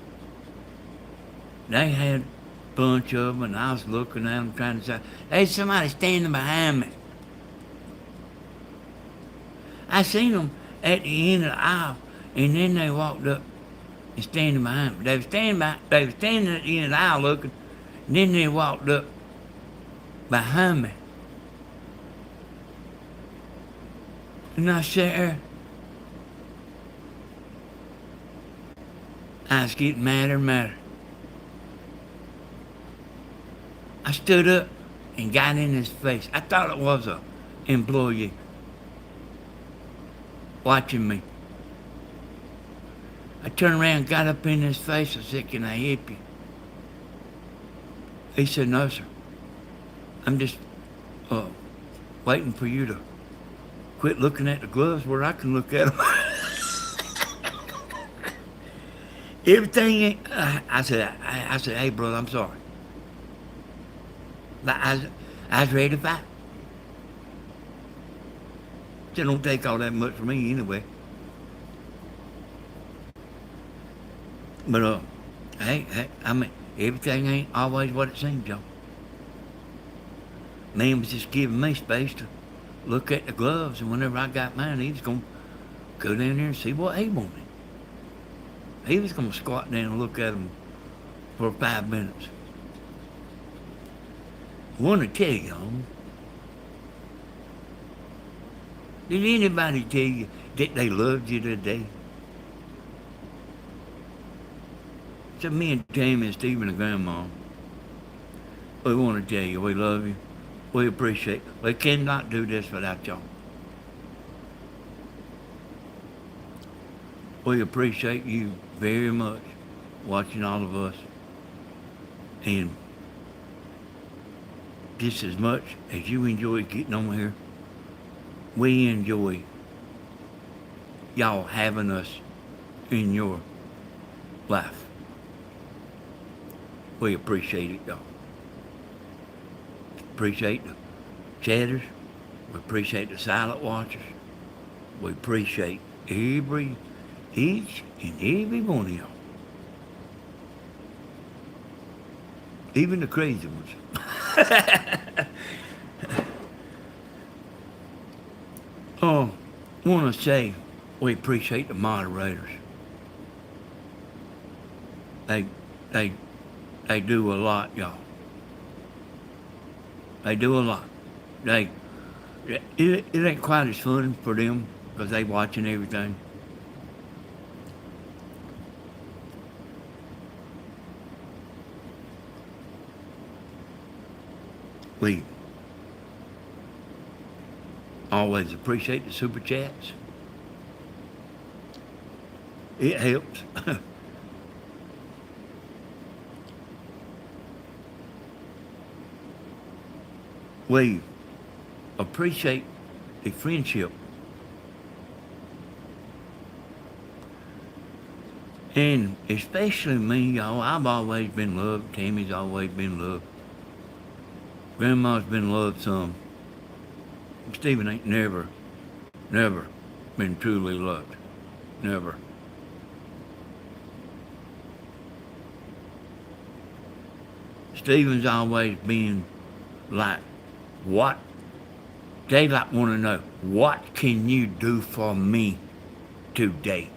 They had a bunch of them, and I was looking at them trying to decide. There's somebody standing behind me. I seen them at the end of the aisle, and then they walked up and standing behind me. They were standing at the end of the aisle looking, and then they walked up behind me. And I sat there. I was getting madder and madder. I stood up and got in his face. I thought it was a employee watching me. I turned around, got up in his face. I said, "Can I help you?" He said, "No, sir. I'm just waiting for you to quit looking at the gloves where I can look at them." Everything. I said, "Hey, brother, I'm sorry. But I was ready to fight. It don't take all that much for me anyway." But hey, I mean, everything ain't always what it seems, y'all. Man was just giving me space to look at the gloves, and whenever I got mine, he was going to go down there and see what he wanted. He was going to squat down and look at them for 5 minutes. I want to tell y'all, did anybody tell you that they loved you today? So me and Tammy and Stephen and Grandma, we want to tell you we love you. We appreciate it. We cannot do this without y'all. We appreciate you very much watching all of us. And just as much as you enjoy getting on here, we enjoy y'all having us in your life. We appreciate it, y'all. Appreciate the chatters. We appreciate the silent watchers. We appreciate each and every one of y'all. Even the crazy ones. I want to say we appreciate the moderators. They do a lot, y'all. They do a lot. It ain't quite as fun for them because they watching everything. We always appreciate the super chats. It helps. We appreciate the friendship. And especially me, y'all, I've always been loved. Tammy's always been loved. Grandma's been loved some. Stephen ain't never been truly loved. Never. Stephen's always been like, what? They like want to know, what can you do for me today?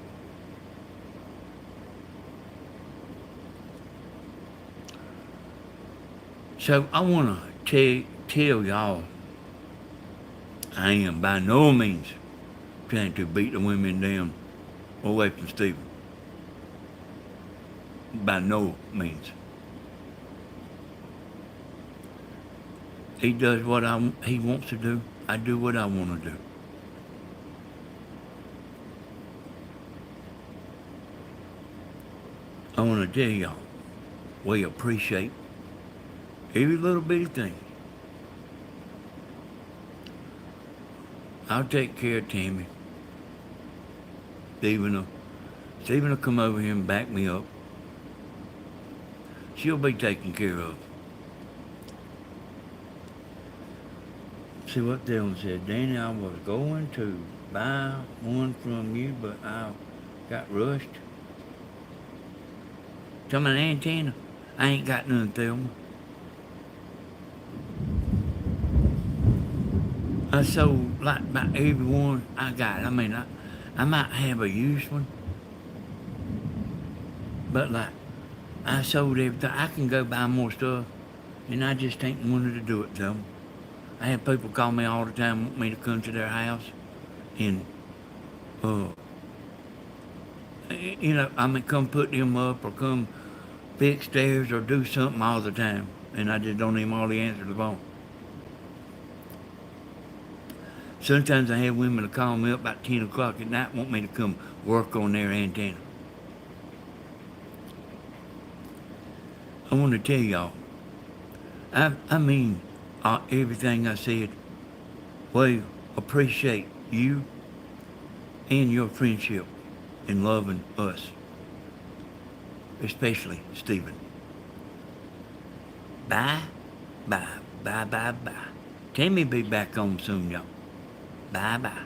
So I want to tell y'all, I am by no means trying to beat the women down away from Stephen. By no means. He does what he wants to do. I do what I want to do. I want to tell y'all, we appreciate every little bitty thing. I'll take care of Tammy. Stephen will come over here and back me up. She'll be taken care of. See what Dylan said. Danny, I was going to buy one from you, but I got rushed. Tell me an antenna. I ain't got none, Thelma. I sold like about every one I got. I mean, I might have a used one, but like, I sold everything. I can go buy more stuff, and I just ain't wanted to do it, Thelma. I have people call me all the time, want me to come to their house, and, you know, I mean, come put them up or come fix stairs or do something all the time, and I just don't even hardly answer the phone. Sometimes I have women to call me up about 10 o'clock at night, want me to come work on their antenna. I want to tell y'all, I mean, everything I said, we appreciate you and your friendship in loving us, especially Stephen. Bye, bye, bye, bye, bye. Tammy be back on soon, y'all. Bye, bye.